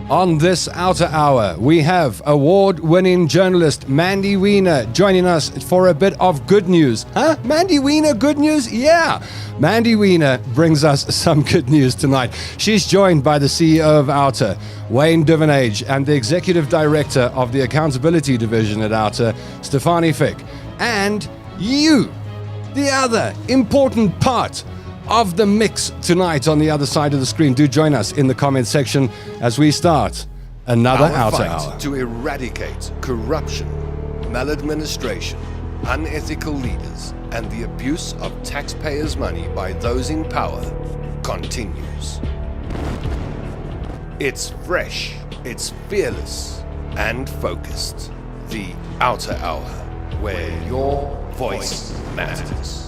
On this outer hour, we have award-winning journalist Mandy Wiener joining us for a bit of good news. Huh? Mandy Wiener, good news? Yeah. Mandy Wiener brings us some good news tonight. She's joined by the CEO of Outer, Wayne Duvenage, and the Executive Director of the Accountability Division at Outer, Stefanie Fick. And you, the other important part of the mix tonight on the other side of the screen. Do join us in the comment section as we start another Outer Hour. To eradicate corruption, maladministration, unethical leaders, and the abuse of taxpayers' money by those in power continues. It's fresh, it's fearless, and focused. The Outer Hour, where your voice matters.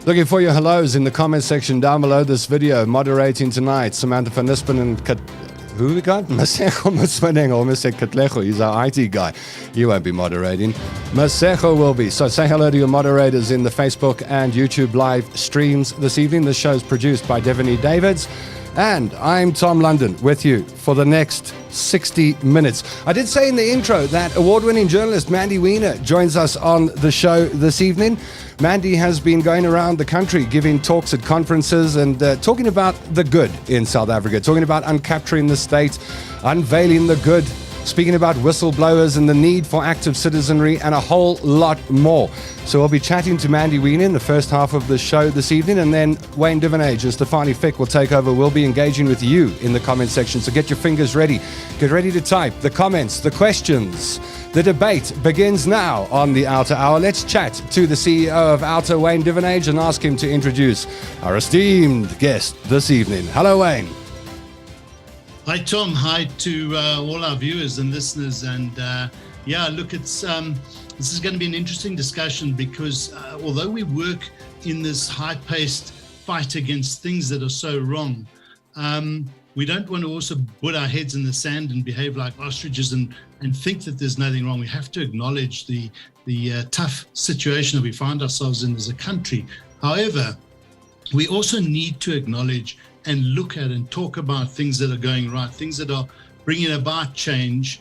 Looking for your hellos in the comment section down below this video. Moderating tonight, Samantha van Nispen and who we got? Masego Msmanengo, Mr. Katlejo. He's our IT guy. He won't be moderating. Masego will be. So say hello to your moderators in the Facebook and YouTube live streams this evening. This show is produced by Stefanie Davids. And I'm Tom London with you for the next 60 minutes. I did say in the intro that award-winning journalist Mandy Wiener joins us on the show this evening. Mandy has been going around the country giving talks at conferences and talking about the good in South Africa, talking about uncapturing the state, unveiling the good, speaking about whistleblowers and the need for active citizenry and a whole lot more. So we'll be chatting to Mandy Wiener in the first half of the show this evening, and then Wayne Duvenage and Stefanie Fick will take over. We'll be engaging with you in the comment section, so get your fingers ready. Get ready to type the comments, the questions. The debate begins now on the Outer Hour. Let's chat to the CEO of Outer, Wayne Duvenage, and ask him to introduce our esteemed guest this evening. Hello, Wayne. Hi, Tom. Hi to all our viewers and listeners. And look, this is going to be an interesting discussion because although we work in this high-paced fight against things that are so wrong, we don't want to also put our heads in the sand and behave like ostriches and think that there's nothing wrong. We have to acknowledge the tough situation that we find ourselves in as a country. However, we also need to acknowledge and look at and talk about things that are going right, things that are bringing about change,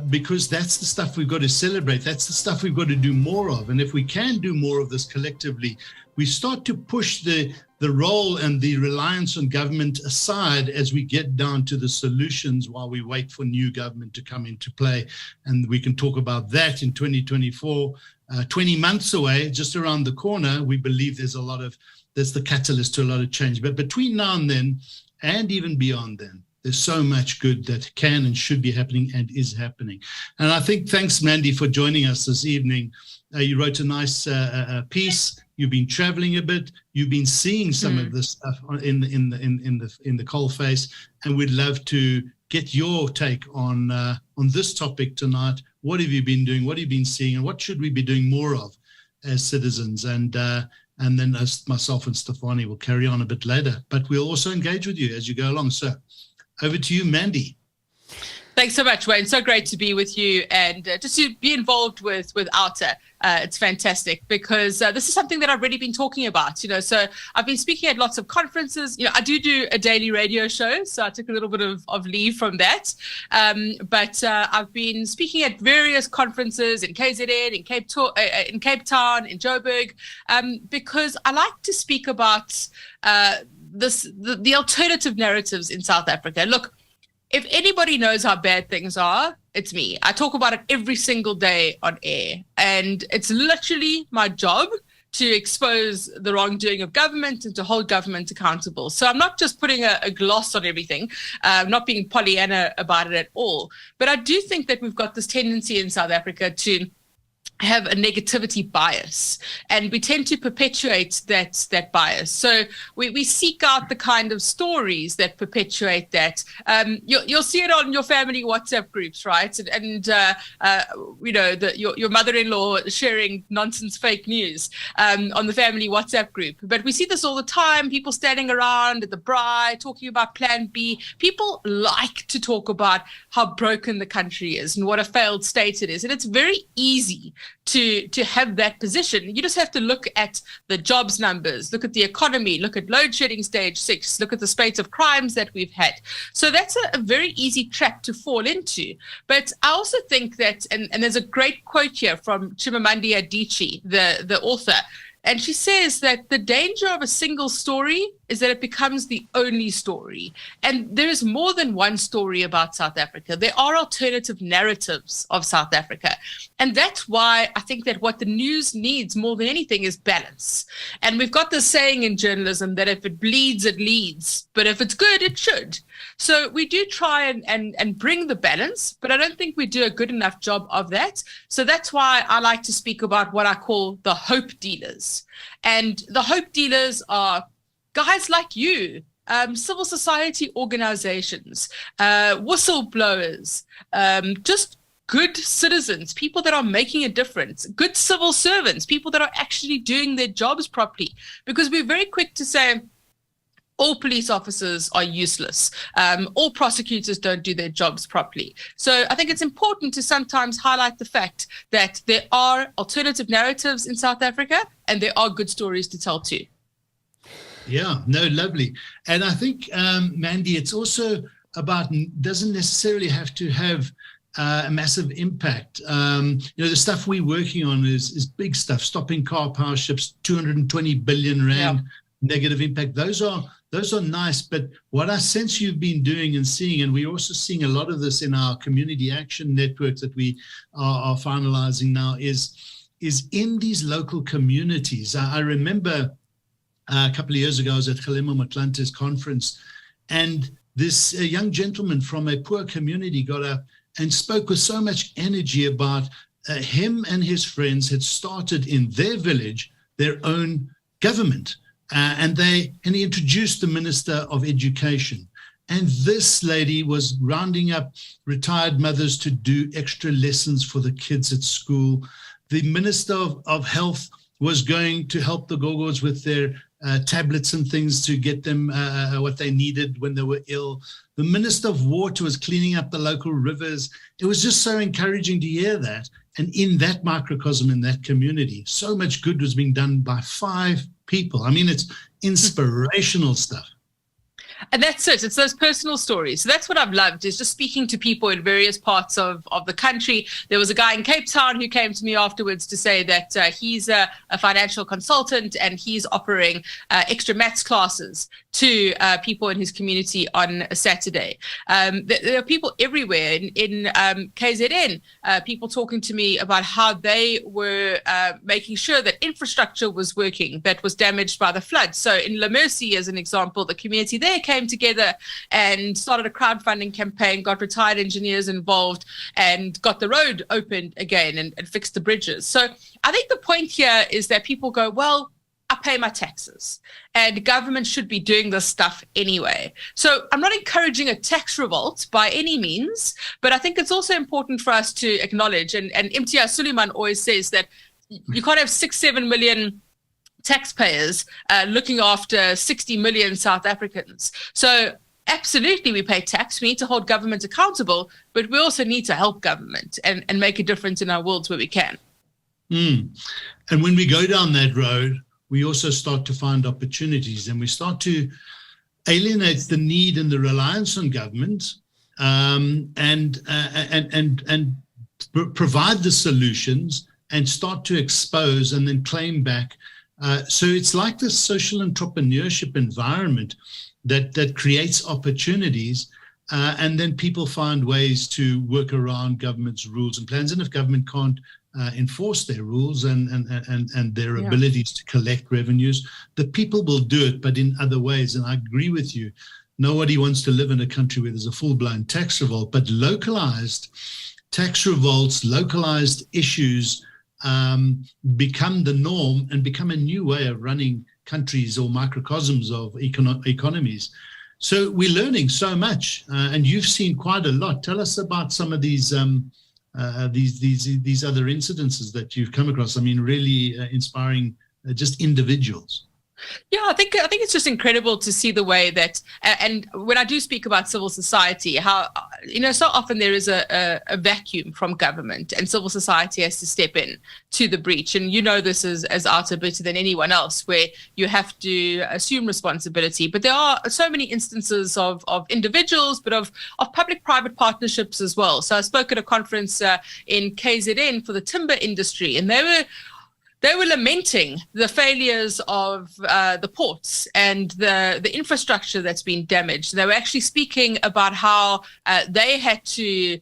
because that's the stuff we've got to celebrate. That's the stuff we've got to do more of. And if we can do more of this collectively, we start to push the role and the reliance on government aside as we get down to the solutions while we wait for new government to come into play. And we can talk about that in 2024, 20 months away, just around the corner. We believe there's the catalyst to a lot of change. But between now and then, and even beyond then, there's so much good that can and should be happening and is happening. And I think, thanks, Mandy, for joining us this evening. You wrote a nice piece. You've been traveling a bit. You've been seeing some of this stuff in the coalface, and we'd love to get your take on this topic tonight. What have you been doing? What have you been seeing? And what should we be doing more of as citizens? And then myself and Stefanie will carry on a bit later. But we'll also engage with you as you go along. So over to you, Mandy. Thanks so much, Wayne. So great to be with you and just to be involved with Outer. It's fantastic because this is something that I've already been talking about, so I've been speaking at lots of conferences. I do a daily radio show, so I took a little bit of leave from that. But I've been speaking at various conferences in KZN, in Cape Town, in Joburg, because I like to speak about the alternative narratives in South Africa. Look, if anybody knows how bad things are, it's me. I talk about it every single day on air, and it's literally my job to expose the wrongdoing of government and to hold government accountable. So I'm not just putting a gloss on everything, not being Pollyanna about it at all. But I do think that we've got this tendency in South Africa to have a negativity bias, and we tend to perpetuate that bias. So we seek out the kind of stories that perpetuate that. You'll see it on your family WhatsApp groups, right? And your mother-in-law sharing nonsense fake news on the family WhatsApp group. But we see this all the time, people standing around at the braai talking about Plan B. People like to talk about how broken the country is and what a failed state it is. And it's very easy to have that position. You just have to look at the jobs numbers, look at the economy, look at load shedding stage 6, look at the spate of crimes that we've had. So that's a very easy trap to fall into. But I also think that, and there's a great quote here from Chimamanda Adichie, the author, and she says that the danger of a single story is that it becomes the only story. And there is more than one story about South Africa. There are alternative narratives of South Africa. And that's why I think that what the news needs more than anything is balance. And we've got this saying in journalism that if it bleeds, it leads. But if it's good, it should. So we do try and bring the balance, but I don't think we do a good enough job of that. So that's why I like to speak about what I call the hope dealers. And the hope dealers are guys like you, civil society organizations, whistleblowers, just good citizens, people that are making a difference, good civil servants, people that are actually doing their jobs properly. Because we're very quick to say, all police officers are useless. All prosecutors don't do their jobs properly. So I think it's important to sometimes highlight the fact that there are alternative narratives in South Africa and there are good stories to tell too. Yeah, no, lovely. And I think, Mandy, it's also about, doesn't necessarily have to have a massive impact. The stuff we're working on is big stuff, stopping car power ships, 220 billion rand negative impact. Those are nice, but what I sense you've been doing and seeing, and we're also seeing a lot of this in our community action network that we are finalizing now, is in these local communities. I remember a couple of years ago, I was at Kgalema Motlante's conference, and this young gentleman from a poor community got up and spoke with so much energy about him and his friends had started in their village their own government. And he introduced the Minister of Education. And this lady was rounding up retired mothers to do extra lessons for the kids at school. The Minister of Health was going to help the Gogos with their tablets and things to get them what they needed when they were ill. The Minister of Water was cleaning up the local rivers. It was just so encouraging to hear that. And in that microcosm, in that community, so much good was being done by 5 people. I mean, it's inspirational stuff. And that's it. It's those personal stories. So that's what I've loved, is just speaking to people in various parts of the country. There was a guy in Cape Town who came to me afterwards to say that he's a financial consultant and he's offering extra maths classes to people in his community on a Saturday. There are people everywhere in KZN, people talking to me about how they were making sure that infrastructure was working that was damaged by the flood. So in La Mercy, as an example, the community there came together and started a crowdfunding campaign, got retired engineers involved and got the road opened again and fixed the bridges. So I think the point here is that people go, well, I pay my taxes and government should be doing this stuff anyway. So I'm not encouraging a tax revolt by any means, but I think it's also important for us to acknowledge, and Imtiaz Suleiman always says that you can't have 6-7 million taxpayers looking after 60 million South Africans. So absolutely we pay tax. We need to hold government accountable, but we also need to help government and make a difference in our worlds where we can. And when we go down that road, we also start to find opportunities and we start to alienate the need and the reliance on government and provide the solutions and start to expose and then claim back. So it's like this social entrepreneurship environment that creates opportunities, and then people find ways to work around government's rules and plans. And if government can't enforce their rules and their abilities to collect revenues, the people will do it, but in other ways. And I agree with you. Nobody wants to live in a country where there's a full-blown tax revolt, but localized tax revolts, localized issues become the norm and become a new way of running countries or microcosms of economies. So we're learning so much, and you've seen quite a lot. Tell us about some of these other incidences that you've come across. I mean, really inspiring just individuals. Yeah, I think it's just incredible to see the way that, and when I do speak about civil society, how so often there is a vacuum from government, and civil society has to step in to the breach. And this as Arta better than anyone else, where you have to assume responsibility. But there are so many instances of individuals, but of public-private partnerships as well. So I spoke at a conference in KZN for the timber industry, and they were lamenting the failures of the ports and the infrastructure that's been damaged. They were actually speaking about how they had to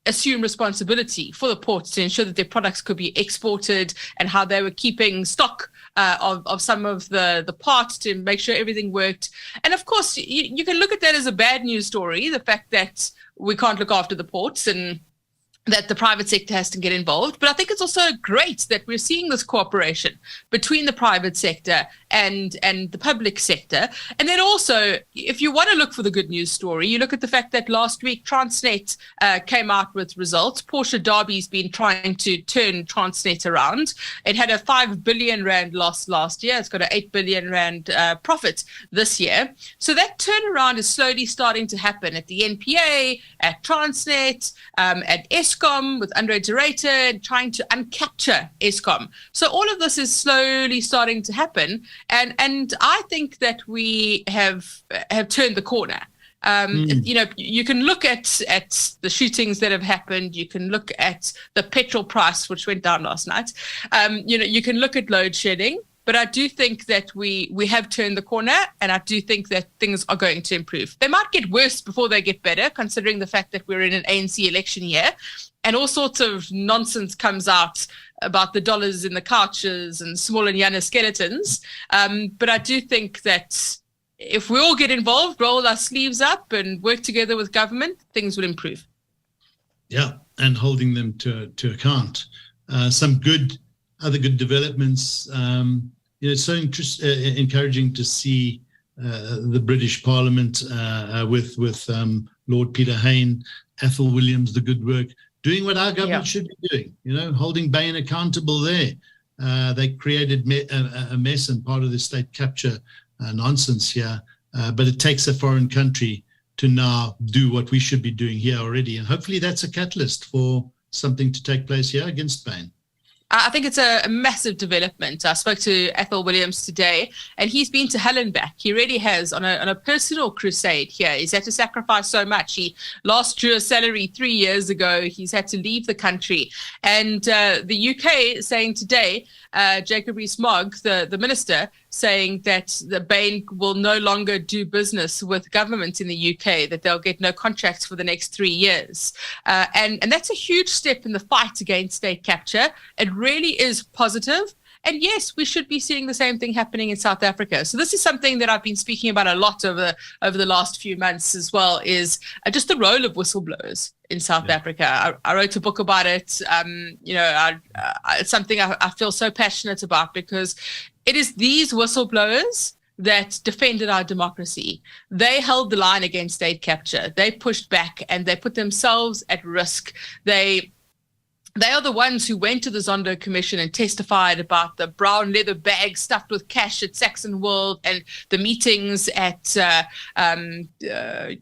assume responsibility for the ports to ensure that their products could be exported, and how they were keeping stock of some of the parts to make sure everything worked. And of course, you can look at that as a bad news story, the fact that we can't look after the ports and that the private sector has to get involved. But I think it's also great that we're seeing this cooperation between the private sector and the public sector. And then also, if you want to look for the good news story, you look at the fact that last week Transnet came out with results. Portia Derby's been trying to turn Transnet around. It had a 5 billion rand loss last year. It's got an 8 billion rand profit this year. So that turnaround is slowly starting to happen at the NPA, at Transnet, at Eskom with Andre de Ruyter, trying to uncapture Eskom. So all of this is slowly starting to happen. And I think that we have turned the corner. You can look at the shootings that have happened. You can look at the petrol price, which went down last night. You can look at load shedding. But I do think that we have turned the corner, and I do think that things are going to improve. They might get worse before they get better, considering the fact that we're in an ANC election year, and all sorts of nonsense comes out about the dollars in the couches and small and Yana skeletons. But I do think that if we all get involved, roll our sleeves up and work together with government, things will improve. Yeah, and holding them to account. Some other good developments. It's so encouraging to see the British Parliament with Lord Peter Hain, Athol Williams, the good work, doing what our government should be doing, holding Bain accountable there. They created a mess and part of the state capture nonsense here, but it takes a foreign country to now do what we should be doing here already. And hopefully that's a catalyst for something to take place here against Bain. I think it's a massive development. I spoke to Athol Williams today, and he's been to hell and back. He really has on a personal crusade here. He's had to sacrifice so much. He last drew a salary 3 years ago. He's had to leave the country. And the UK saying today, Jacob Rees-Mogg, the minister, saying that the Bain will no longer do business with government in the UK, that they'll get no contracts for the next 3 years. And that's a huge step in the fight against state capture. It really is positive. And yes, we should be seeing the same thing happening in South Africa. So this is something that I've been speaking about a lot over the last few months as well, is just the role of whistleblowers in South Africa. I wrote a book about it. It's something I feel so passionate about, because it is these whistleblowers that defended our democracy. They held the line against state capture. They pushed back and they put themselves at risk. They are the ones who went to the Zondo Commission and testified about the brown leather bag stuffed with cash at Saxon World and the meetings at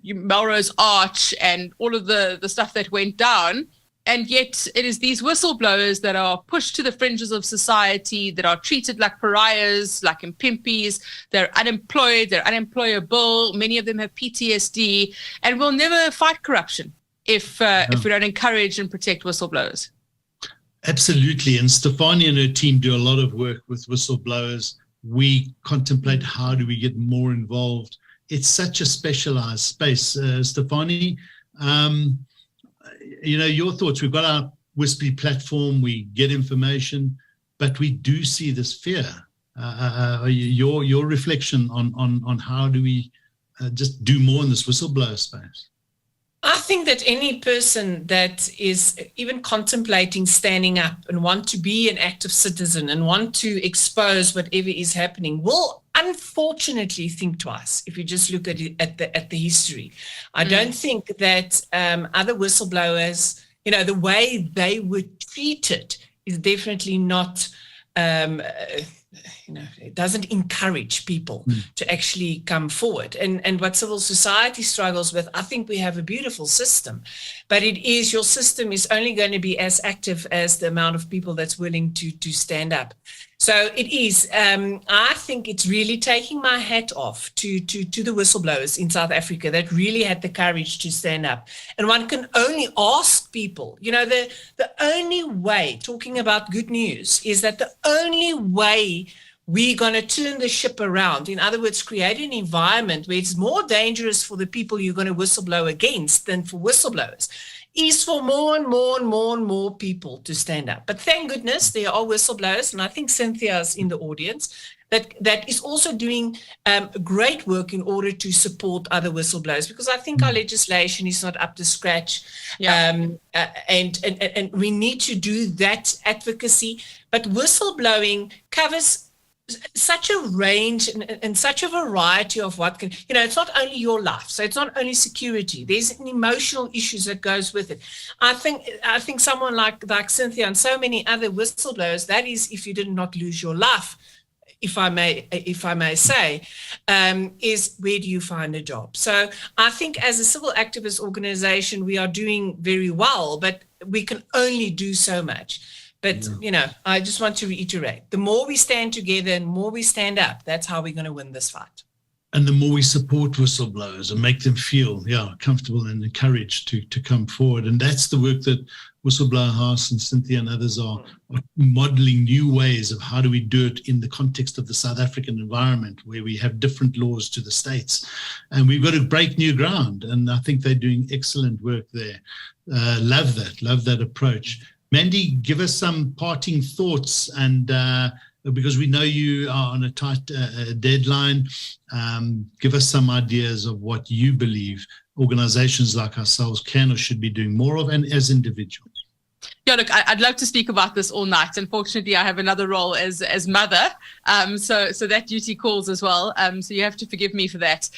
Melrose Arch and all of the stuff that went down. And yet it is these whistleblowers that are pushed to the fringes of society, that are treated like pariahs, like impimpies. They're unemployed, they're unemployable. Many of them have PTSD, and we'll never fight corruption if we don't encourage and protect whistleblowers. Absolutely. And Stefanie and her team do a lot of work with whistleblowers. We contemplate how do we get more involved. It's such a specialized space. Stefanie, your thoughts. We've got our Wispy platform. We get information, but we do see this fear. Your reflection on how do we just do more in this whistleblower space? I think that any person that is even contemplating standing up and want to be an active citizen and want to expose whatever is happening will unfortunately think twice if you just look at it, at the history. I don't think that other whistleblowers, the way they were treated is definitely not it doesn't encourage people to actually come forward. And what civil society struggles with, I think we have a beautiful system, but your system is only going to be as active as the amount of people that's willing to stand up. So it is, I think it's really taking my hat off to the whistleblowers in South Africa that really had the courage to stand up. And one can only ask people, the only way, talking about good news, is that the only way we're going to turn the ship around, in other words, create an environment where it's more dangerous for the people you're going to whistleblow against than for whistleblowers, is for more and more and more and more people to stand up. But thank goodness there are whistleblowers, and I think Cynthia's in the audience, that is also doing great work in order to support other whistleblowers, because I think our legislation is not up to scratch. And we need to do that advocacy. But whistleblowing covers such a range and such a variety of what can, it's not only your life. So it's not only security. There's an emotional issues that goes with it. I think someone like Cynthia and so many other whistleblowers, that is, if you did not lose your life, if I may say, is where do you find a job? So I think as a civil activist organization, we are doing very well, but we can only do so much. But, I just want to reiterate, the more we stand together and more we stand up, that's how we're going to win this fight. And the more we support whistleblowers and make them feel, comfortable and encouraged to come forward. And that's the work that Whistleblower House and Cynthia and others are modeling new ways of how do we do it in the context of the South African environment, where we have different laws to the states. And we've got to break new ground. And I think they're doing excellent work there. Love that approach. Mandy, give us some parting thoughts, and because we know you are on a tight deadline, give us some ideas of what you believe organizations like ourselves can or should be doing more of, and as individuals. Yeah, look, I'd love to speak about this all night. Unfortunately, I have another role as mother, so that duty calls as well. So you have to forgive me for that.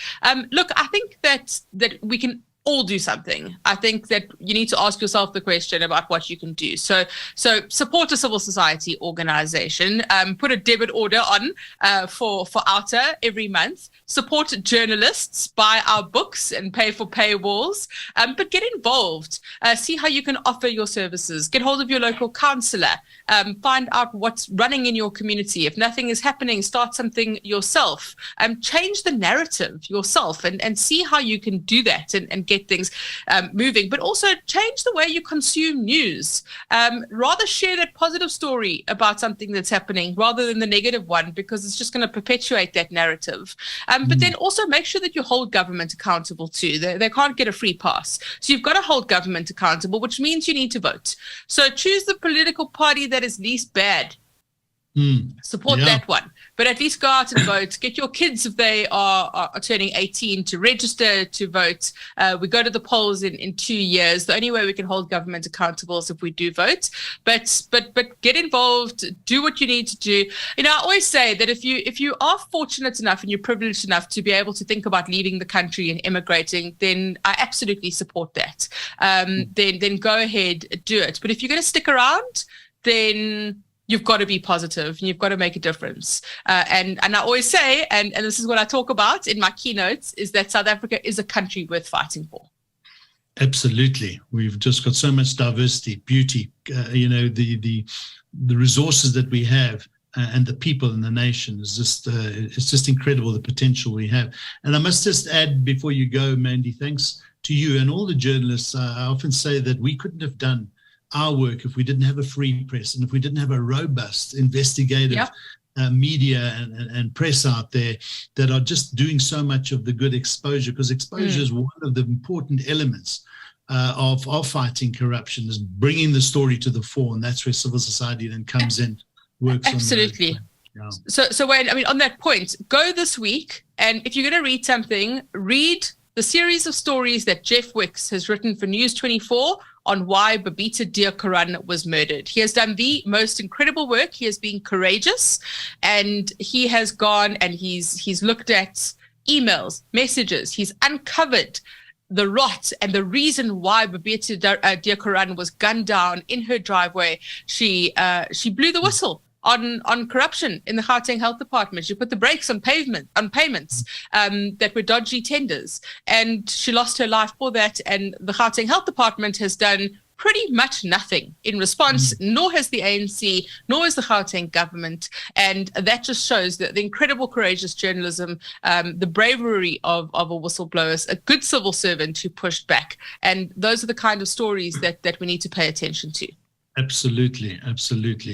Look, I think that we can all do something. I think that you need to ask yourself the question about what you can do. So support a civil society organization, put a debit order on for Outer every month, support journalists, buy our books and pay for paywalls, but get involved, see how you can offer your services, get hold of your local councillor, find out what's running in your community. If nothing is happening, start something yourself, change the narrative yourself and see how you can do that and get things moving, but also change the way you consume news. Rather share that positive story about something that's happening rather than the negative one, because it's just going to perpetuate that narrative. But then also make sure that you hold government accountable too. They can't get a free pass. So you've got to hold government accountable, which means you need to vote. So choose the political party that is least bad. Support that one, but at least go out and vote. Get your kids, if they are turning 18, to register to vote. We go to the polls in 2 years. The only way we can hold government accountable is if we do vote. But get involved. Do what you need to do. I always say that if you are fortunate enough and you're privileged enough to be able to think about leaving the country and immigrating, then I absolutely support that. Then go ahead, do it. But if you're going to stick around, then you've got to be positive and you've got to make a difference. And I always say, and this is what I talk about in my keynotes, is that South Africa is a country worth fighting for. Absolutely. We've just got so much diversity, beauty, the resources that we have and the people in the nation is just, it's just incredible, the potential we have. And I must just add before you go, Mandy, thanks to you and all the journalists. I often say that we couldn't have done our work if we didn't have a free press and if we didn't have a robust investigative media and press out there that are just doing so much of the good exposure, because exposure is one of the important elements of fighting corruption, is bringing the story to the fore, and that's where civil society then comes in, works absolutely on So Wayne, on that point, go this week, and if you're going to read something, read the series of stories that Jeff Wicks has written for News 24 on why Babita Deokaran was murdered. He has done the most incredible work. He has been courageous, and he has gone and he's looked at emails, messages. He's uncovered the rot and the reason why Babita Deokaran was gunned down in her driveway. She blew the whistle on corruption in the Gauteng Health Department. You put the brakes on payments that were dodgy tenders, and she lost her life for that. And the Gauteng Health Department has done pretty much nothing in response, nor has the ANC, nor has the Gauteng government. And that just shows the incredible courageous journalism, the bravery of a whistleblower, a good civil servant who pushed back. And those are the kind of stories that we need to pay attention to. Absolutely.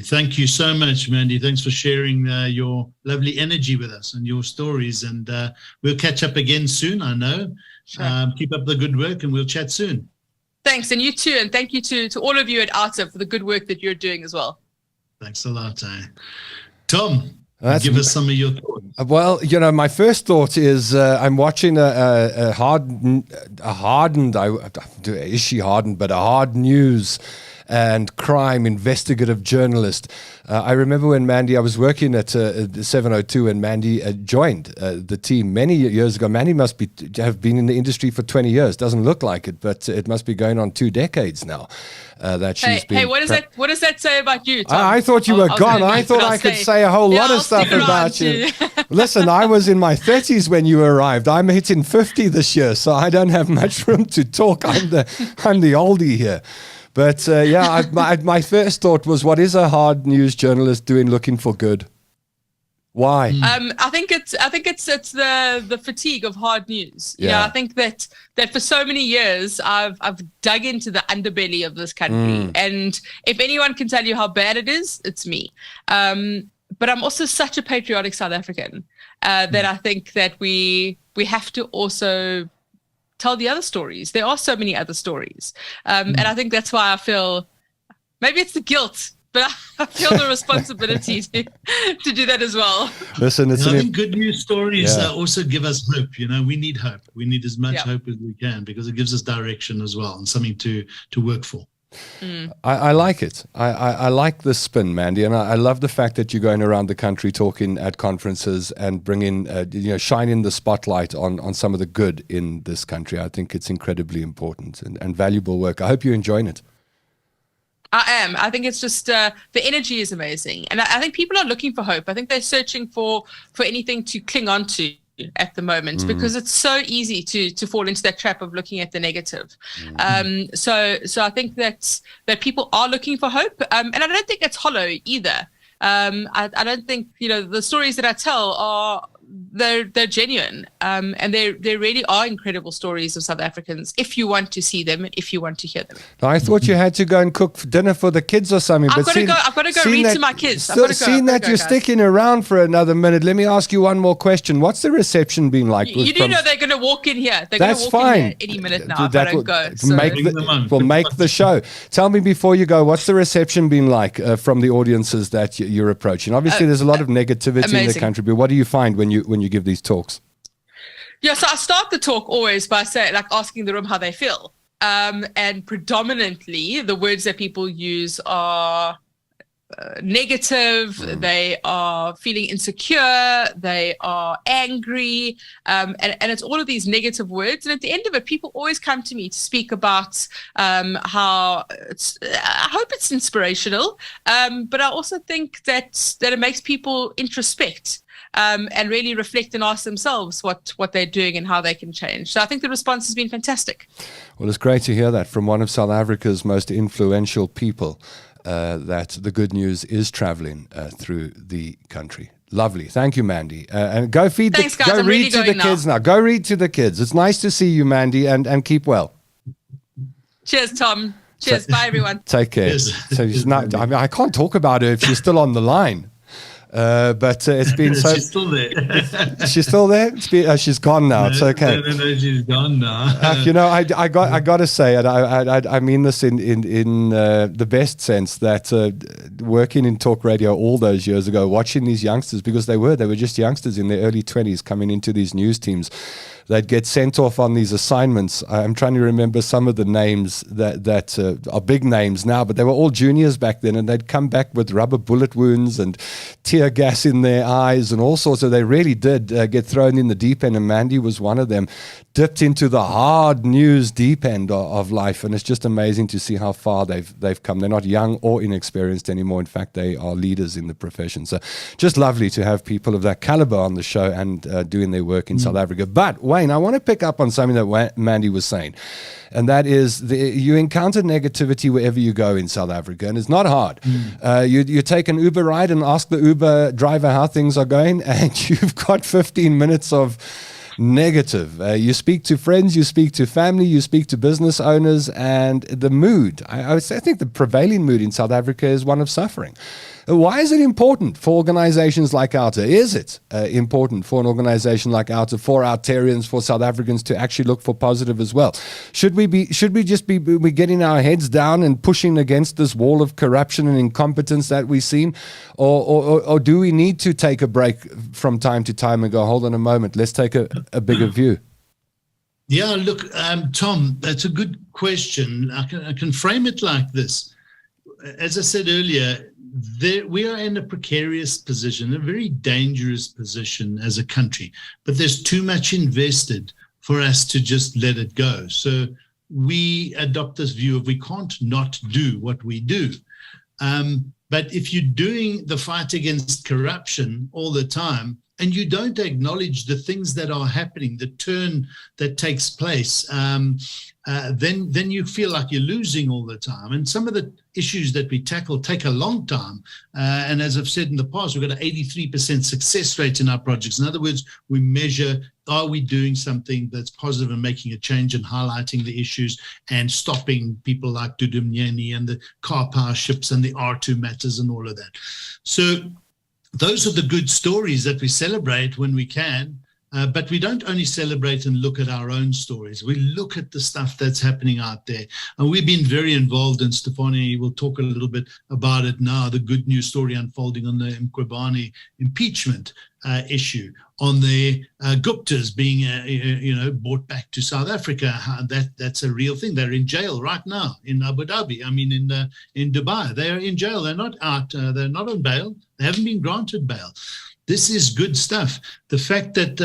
Thank you so much, Mandy. Thanks for sharing your lovely energy with us and your stories. And we'll catch up again soon, I know. Sure. Keep up the good work, and we'll chat soon. Thanks, and you too, and thank you to all of you at Outer for the good work that you're doing as well. Thanks a lot. Tom, give us some of your thoughts. Well, my first thought is I'm watching a hard news and crime investigative journalist. I remember when Mandy, I was working at 702 and Mandy joined the team many years ago. Mandy must have been in the industry for 20 years. Doesn't look like it, but it must be going on 2 decades now. That she's been. Hey, what does that say about you, Tom? I thought you were gone. I thought I could say a whole lot of stuff about you. Listen, I was in my 30s when you arrived. I'm hitting 50 this year, so I don't have much room to talk. I'm the oldie here. But my first thought was, what is a hard news journalist doing looking for good? Why? I think it's the fatigue of hard news. Yeah. I think that for so many years I've dug into the underbelly of this country, and if anyone can tell you how bad it is, it's me. But I'm also such a patriotic South African that I think that we have to also tell the other stories. There are so many other stories. And I think that's why I feel, maybe it's the guilt, but I feel the responsibility to do that as well. Listen, I think good news stories also give us hope. We need hope. We need as much hope as we can, because it gives us direction as well and something to work for. I like it. I like the spin, Mandy, and I love the fact that you're going around the country talking at conferences and bringing, shining the spotlight on some of the good in this country. I think it's incredibly important and valuable work. I hope you're enjoying it. I am. I think it's just the energy is amazing, and I think people are looking for hope. I think they're searching for anything to cling on to at the moment, because it's so easy to fall into that trap of looking at the negative. So I think that people are looking for hope, and I don't think it's hollow either. I don't think the stories that I tell are they're genuine, and they really are incredible stories of South Africans, if you want to see them, if you want to hear them. I thought you had to go and cook dinner for the kids or something. I've got to go read to my kids. Seeing that you're sticking around for another minute, let me ask you one more question. What's the reception been like? You do know they're going to walk in here. They're going to walk in here any minute now if I don't go. We'll make the show. Tell me before you go, what's the reception been like from the audiences that you're approaching? Obviously, there's a lot of negativity in the country, but what do you find when you give these talks? Yeah, so I start the talk always by asking the room how they feel. And predominantly the words that people use are negative, they are feeling insecure, they are angry, and it's all of these negative words. And at the end of it, people always come to me to speak about how I hope it's inspirational, but I also think that it makes people introspect. And really reflect and ask themselves what they're doing and how they can change. So I think the response has been fantastic. Well, it's great to hear that from one of South Africa's most influential people, that the good news is traveling through the country. Lovely. Thank you, Mandy. And go feed Thanks, guys. go I'm read really to the going kids now. Go read to the kids. It's nice to see you, Mandy, and keep well. Cheers, Tom. Cheers. Bye, everyone. Take care. Yes. So she's not, I can't talk about her if she's still on the line. But it's been so. She's still there. She's still there. She's gone now. It's okay. No, she's gone now. I got to say, and I mean this in the best sense, that working in talk radio all those years ago, watching these youngsters, because they were just youngsters in their early 20s coming into these news teams. they'd get sent off on these assignments. I'm trying to remember some of the names that are big names now, but they were all juniors back then, and they'd come back with rubber bullet wounds and tear gas in their eyes and all sorts. So they really did get thrown in the deep end, and Mandy was one of them, dipped into the hard news deep end of life. And it's just amazing to see how far they've come. They're not young or inexperienced anymore. In fact, they are leaders in the profession. So just lovely to have people of that caliber on the show and doing their work in South Africa. But Wayne, I want to pick up on something that Mandy was saying, and that is you encounter negativity wherever you go in South Africa, and it's not hard. You take an Uber ride and ask the Uber driver how things are going, and you've got 15 minutes of negative. You speak to friends, you speak to family, you speak to business owners, and the mood, I think the prevailing mood in South Africa is one of suffering. Why is it important for organizations like OUTA? Is it important for an organization like OUTA, for Outarians, for South Africans to actually look for positive as well? Should we just be getting our heads down and pushing against this wall of corruption and incompetence that we've seen? Or do we need to take a break from time to time and go, hold on a moment, let's take a bigger view? Yeah, look, Tom, that's a good question. I can frame it like this. As I said earlier, we are in a precarious position, a very dangerous position as a country, but there's too much invested for us to just let it go. So we adopt this view of we can't not do what we do. But if you're doing the fight against corruption all the time, and you don't acknowledge the things that are happening, the turn that takes place, then you feel like you're losing all the time. And some of the issues that we tackle take a long time. And as I've said in the past, we've got an 83% success rate in our projects. In other words, we measure, are we doing something that's positive and making a change and highlighting the issues and stopping people like Duvenage and the car power ships and the R2 matters and all of that. So those are the good stories that we celebrate when we can, but we don't only celebrate and look at our own stories. We look at the stuff that's happening out there. And we've been very involved, and Stefanie will talk a little bit about it now, the good news story unfolding on the Mqobane impeachment issue, on the Guptas being, brought back to South Africa. That's a real thing. They're in jail right now in Abu Dhabi. I mean, in Dubai, they are in jail. They're not out. They're not on bail. They haven't been granted bail. This is good stuff. The fact that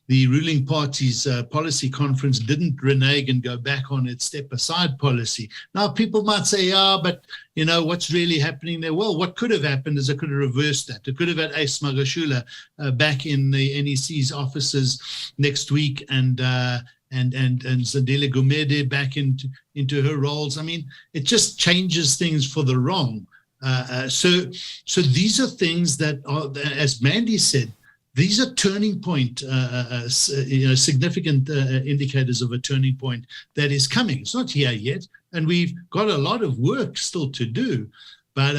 the ruling party's policy conference didn't renege and go back on its step-aside policy. Now, people might say, yeah, but, what's really happening there? Well, what could have happened is it could have reversed that. It could have had Ace Magashula back in the NEC's offices next week and Zandile Gumede back into her roles. I mean, it just changes things for the wrong. So these are things that are, as Mandy said, these are turning point, significant indicators of a turning point that is coming. It's not here yet, and we've got a lot of work still to do. But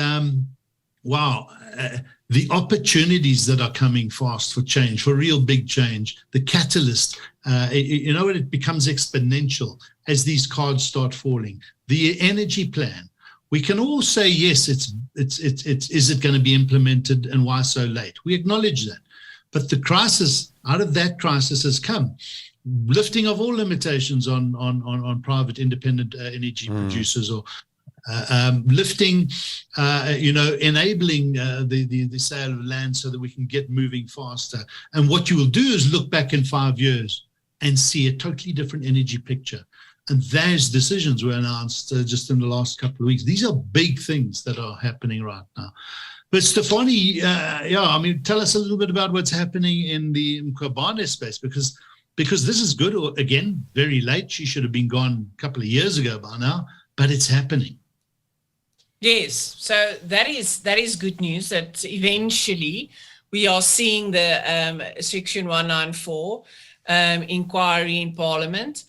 the opportunities that are coming fast for change, for real big change, the catalyst, it becomes exponential as these cards start falling. The energy plan. We can all say, yes, is it going to be implemented and why so late? We acknowledge that. But the crisis, out of that crisis has come. Lifting of all limitations on private independent energy producers, or lifting, enabling the sale of land so that we can get moving faster. And what you will do is look back in 5 years and see a totally different energy picture. And those decisions were announced just in the last couple of weeks. These are big things that are happening right now. But Stefanie, tell us a little bit about what's happening in the Mqobane space, because this is good. Again, very late. She should have been gone a couple of years ago by now, but it's happening. Yes, so that is good news that eventually we are seeing the Section 194 inquiry in Parliament.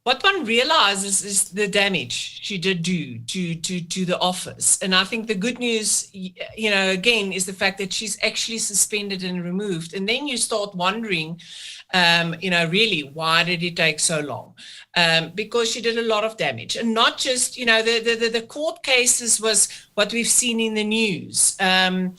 What one realizes is the damage she did do to the office. And I think the good news, again, is the fact that she's actually suspended and removed. And then you start wondering, Really, why did it take so long? Because she did a lot of damage, and not just, the court cases was what we've seen in the news. Her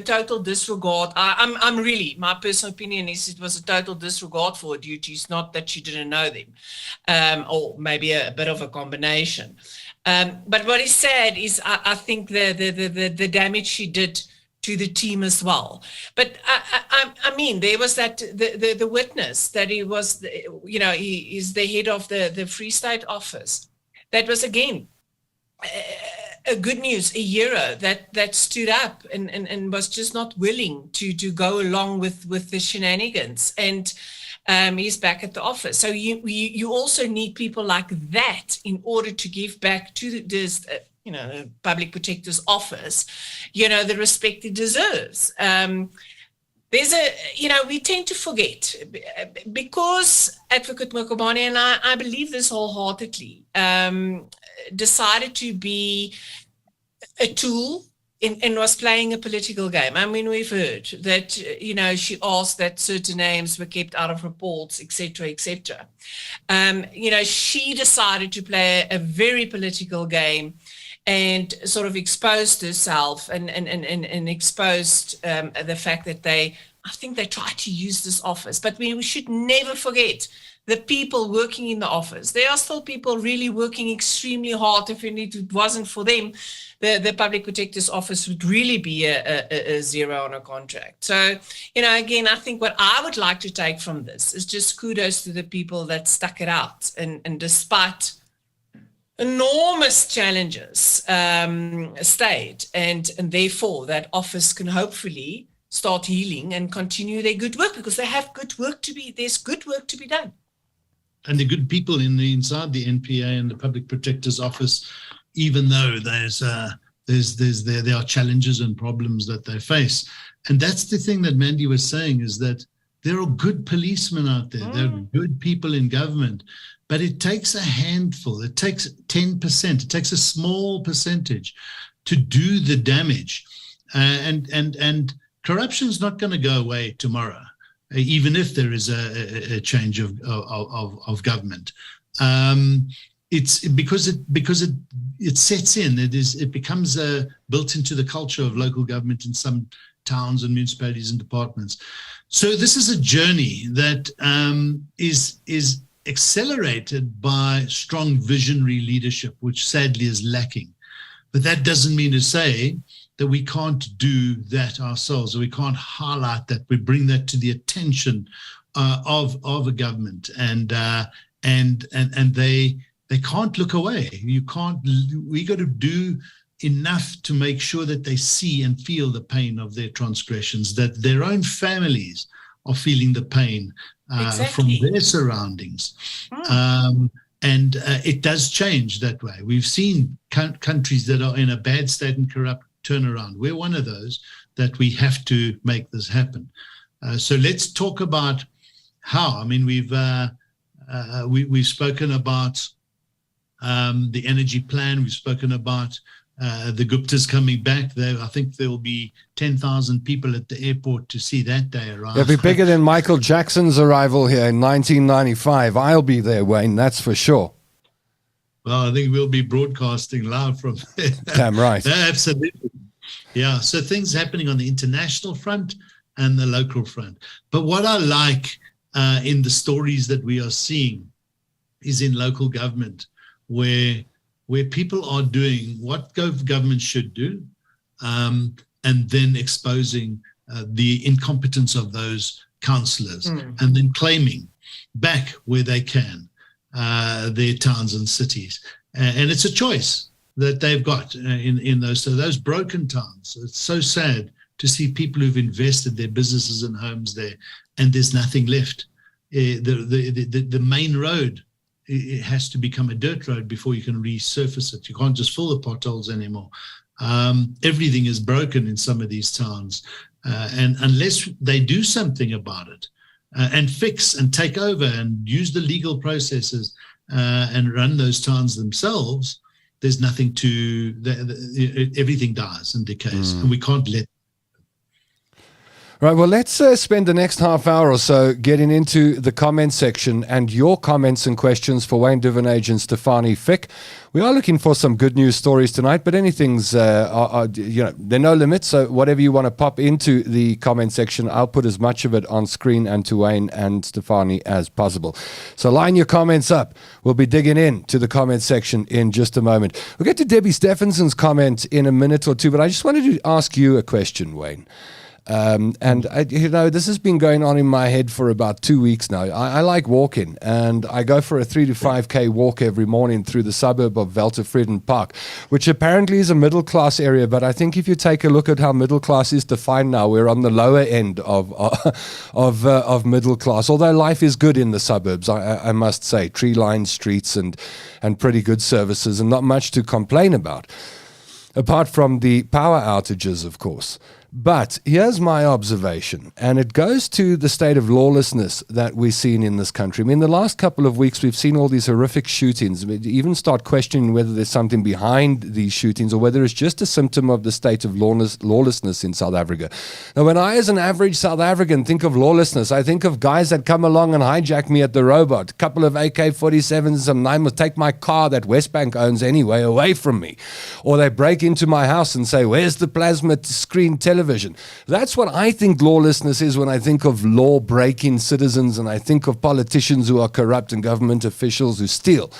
total disregard. I'm really, my personal opinion is it was a total disregard for her duties, not that she didn't know them, or maybe a bit of a combination. But what is sad is I think the damage she did to the team as well. But I mean, there was that the witness that he was, he is the head of the Free State office. That was again a good news, a hero that stood up and was just not willing to go along with the shenanigans. And he's back at the office. So you also need people like that in order to give back to this, the Public Protector's Office, the respect it deserves. There's we tend to forget, because Advocate Mokobane, and I believe this wholeheartedly, decided to be a tool and was playing a political game. I mean, we've heard that, she asked that certain names were kept out of reports, etc., etc. She decided to play a very political game and sort of exposed herself and exposed the fact that I think they tried to use this office. But we should never forget the people working in the office. There are still people really working extremely hard. If it wasn't for them, the Public Protector's Office would really be a zero on a contract. So, again, I think what I would like to take from this is just kudos to the people that stuck it out. And despite enormous challenges, stayed. And therefore, that office can hopefully start healing and continue their good work, because they have there's good work to be done. And the good people inside the NPA and the Public Protector's Office, even though there are challenges and problems that they face. And that's the thing that Mandy was saying, is that there are good policemen out there. There are good people in government, but it takes a handful. It takes 10%. It takes a small percentage to do the damage. And corruption is not going to go away tomorrow, even if there is a change of government. It's because it sets in. It becomes built into the culture of local government in some towns and municipalities and departments. So this is a journey that is accelerated by strong visionary leadership, which sadly is lacking. But that doesn't mean to say that we can't do that ourselves, or we can't highlight that. We bring that to the attention of a government, and they can't look away. We got to do enough to make sure that they see and feel the pain of their transgressions, that their own families are feeling the pain from their surroundings. And it does change that way. We've seen countries that are in a bad state and corrupt turnaround. We're one of those that we have to make this happen. So let's talk about how. I mean, we've spoken about the energy plan. We've spoken about the Guptas coming back. I think there will be 10,000 people at the airport to see that day arrive. It'll be bigger than Michael Jackson's arrival here in 1995. I'll be there, Wayne, that's for sure. Well, I think we'll be broadcasting live from there. Damn right. Absolutely. Yeah, so things happening on the international front and the local front. But what I like in the stories that we are seeing is in local government, where people are doing what government should do, and then exposing the incompetence of those councillors, and then claiming back where they can their towns and cities. And it's a choice that they've got in those broken towns. It's so sad to see people who've invested their businesses and homes there, and there's nothing left. The main road, it has to become a dirt road before you can resurface it. You can't just fill the potholes anymore. Everything is broken in some of these towns. And unless they do something about it and fix and take over and use the legal processes and run those towns themselves, there's nothing everything dies and decays. And we can't let. Right, well, let's spend the next half hour or so getting into the comment section and your comments and questions for Wayne Duvenage and Stefanie Fick. We are looking for some good news stories tonight, but anything's, there are no limits, so whatever you want to pop into the comment section, I'll put as much of it on screen and to Wayne and Stefanie as possible. So line your comments up. We'll be digging in to the comment section in just a moment. We'll get to Debbie Stephenson's comment in a minute or two, but I just wanted to ask you a question, Wayne. This has been going on in my head for about 2 weeks now. I like walking, and I go for a 3 to 5K walk every morning through the suburb of Weltevreden Park, which apparently is a middle-class area, but I think if you take a look at how middle class is defined now, we're on the lower end of middle class, although life is good in the suburbs, I must say. Tree-lined streets and pretty good services, and not much to complain about, apart from the power outages, of course. But here's my observation, and it goes to the state of lawlessness that we're seeing in this country. I mean, the last couple of weeks, we've seen all these horrific shootings. We even start questioning whether there's something behind these shootings or whether it's just a symptom of the state of lawlessness in South Africa. Now, when I, as an average South African, think of lawlessness, I think of guys that come along and hijack me at the robot, a couple of AK-47s, some nine will take my car that Westbank owns anyway away from me. Or they break into my house and say, where's the plasma screen television? That's what I think lawlessness is when I think of law-breaking citizens, and I think of politicians who are corrupt and government officials who steal.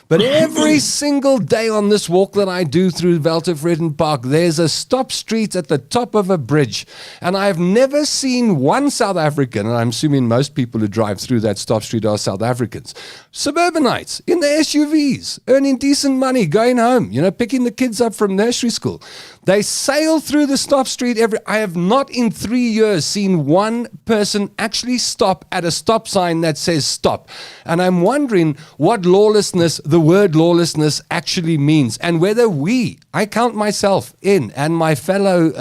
But every single day on this walk that I do through Weltevreden Park, there's a stop street at the top of a bridge. And I've never seen one South African, and I'm assuming most people who drive through that stop street are South Africans, suburbanites in their SUVs, earning decent money, going home, picking the kids up from nursery school. They sail through the stop street I have not in 3 years seen one person actually stop at a stop sign that says stop. And I'm wondering what the word lawlessness actually means, and whether I count myself in, and my fellow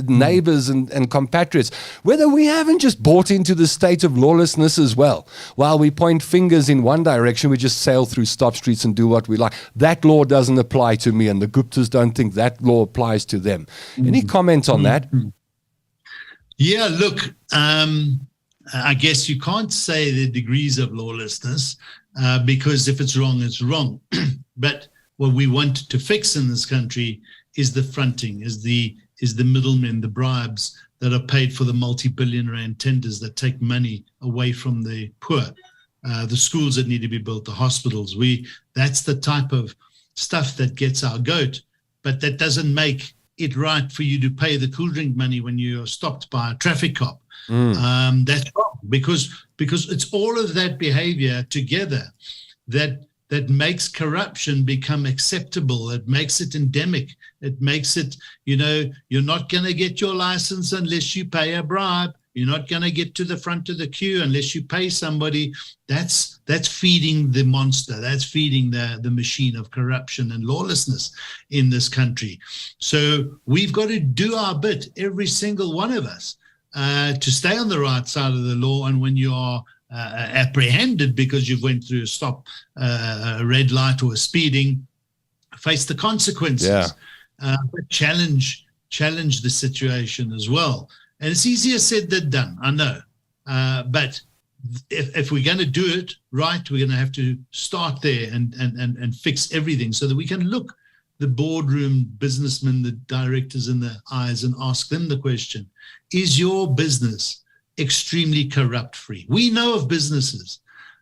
neighbors and compatriots, whether we haven't just bought into the state of lawlessness as well. While we point fingers in one direction, we just sail through stop streets and do what we like. That law doesn't apply to me, and the Guptas don't think that law applies to them. Any comment on that? Yeah, look, I guess you can't say the degrees of lawlessness, because if it's wrong, it's wrong. But what we want to fix in this country is the fronting, is the middlemen, the bribes that are paid for the multi-billion rand tenders that take money away from the poor, the schools that need to be built, the hospitals. That's the type of stuff that gets our goat, but that doesn't make it right for you to pay the cool drink money when you're stopped by a traffic cop. That's wrong, because it's all of that behavior together that makes corruption become acceptable. It makes it endemic. It makes it, you're not going to get your license unless you pay a bribe. You're not going to get to the front of the queue unless you pay somebody. That's feeding the monster. That's feeding the machine of corruption and lawlessness in this country. So we've got to do our bit, every single one of us, to stay on the right side of the law. And when you are apprehended because you've went through a red light or a speeding, face the consequences. But challenge the situation as well. And it's easier said than done, I know. But if we're going to do it right, we're going to have to start there and fix everything so that we can look the boardroom businessmen, the directors in the eyes and ask them the question, is your business extremely corrupt-free? We know of businesses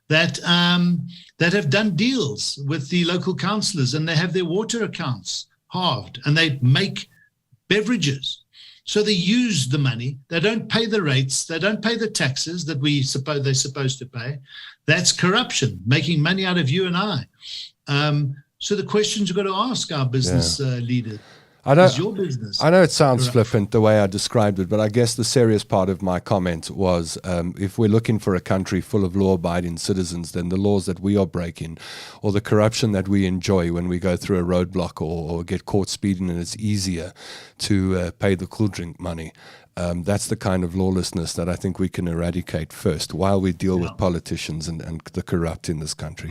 that have done deals with the local councillors, and they have their water accounts halved, and they make beverages. So they use the money. They don't pay the rates. They don't pay the taxes that they're supposed to pay. That's corruption, making money out of you and I. So the questions you've got to ask our business leaders. Is your business? I know it sounds flippant the way I described it, but I guess the serious part of my comment was if we're looking for a country full of law-abiding citizens, then the laws that we are breaking or the corruption that we enjoy when we go through a roadblock or get caught speeding and it's easier to pay the cool drink money, that's the kind of lawlessness that I think we can eradicate first while we deal with politicians and the corrupt in this country.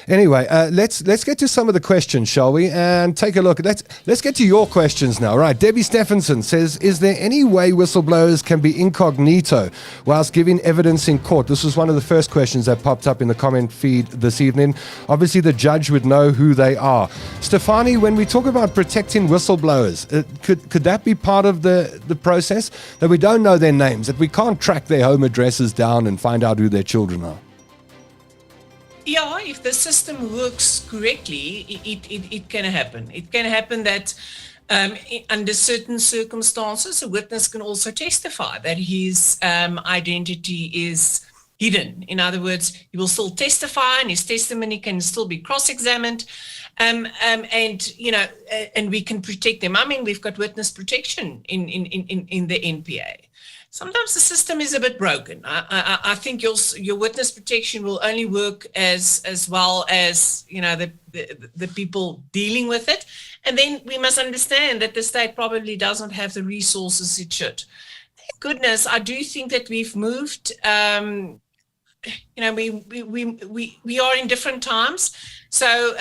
Anyway, let's get to some of the questions, shall we? And take a look. Let's get to your questions now. Right, Debbie Stephenson says, is there any way whistleblowers can be incognito whilst giving evidence in court? This was one of the first questions that popped up in the comment feed this evening. Obviously, the judge would know who they are. Stefanie, when we talk about protecting whistleblowers, could that be part of the process? That we don't know their names, that we can't track their home addresses down and find out who their children are? Yeah, if the system works correctly, it can happen. It can happen that under certain circumstances, a witness can also testify that his identity is hidden. In other words, he will still testify and his testimony can still be cross-examined. And we can protect them. I mean, we've got witness protection in the NPA. Sometimes the system is a bit broken. I think your witness protection will only work as well as the people dealing with it. And then we must understand that the state probably doesn't have the resources it should. Thank goodness, I do think that we've moved. We are in different times. So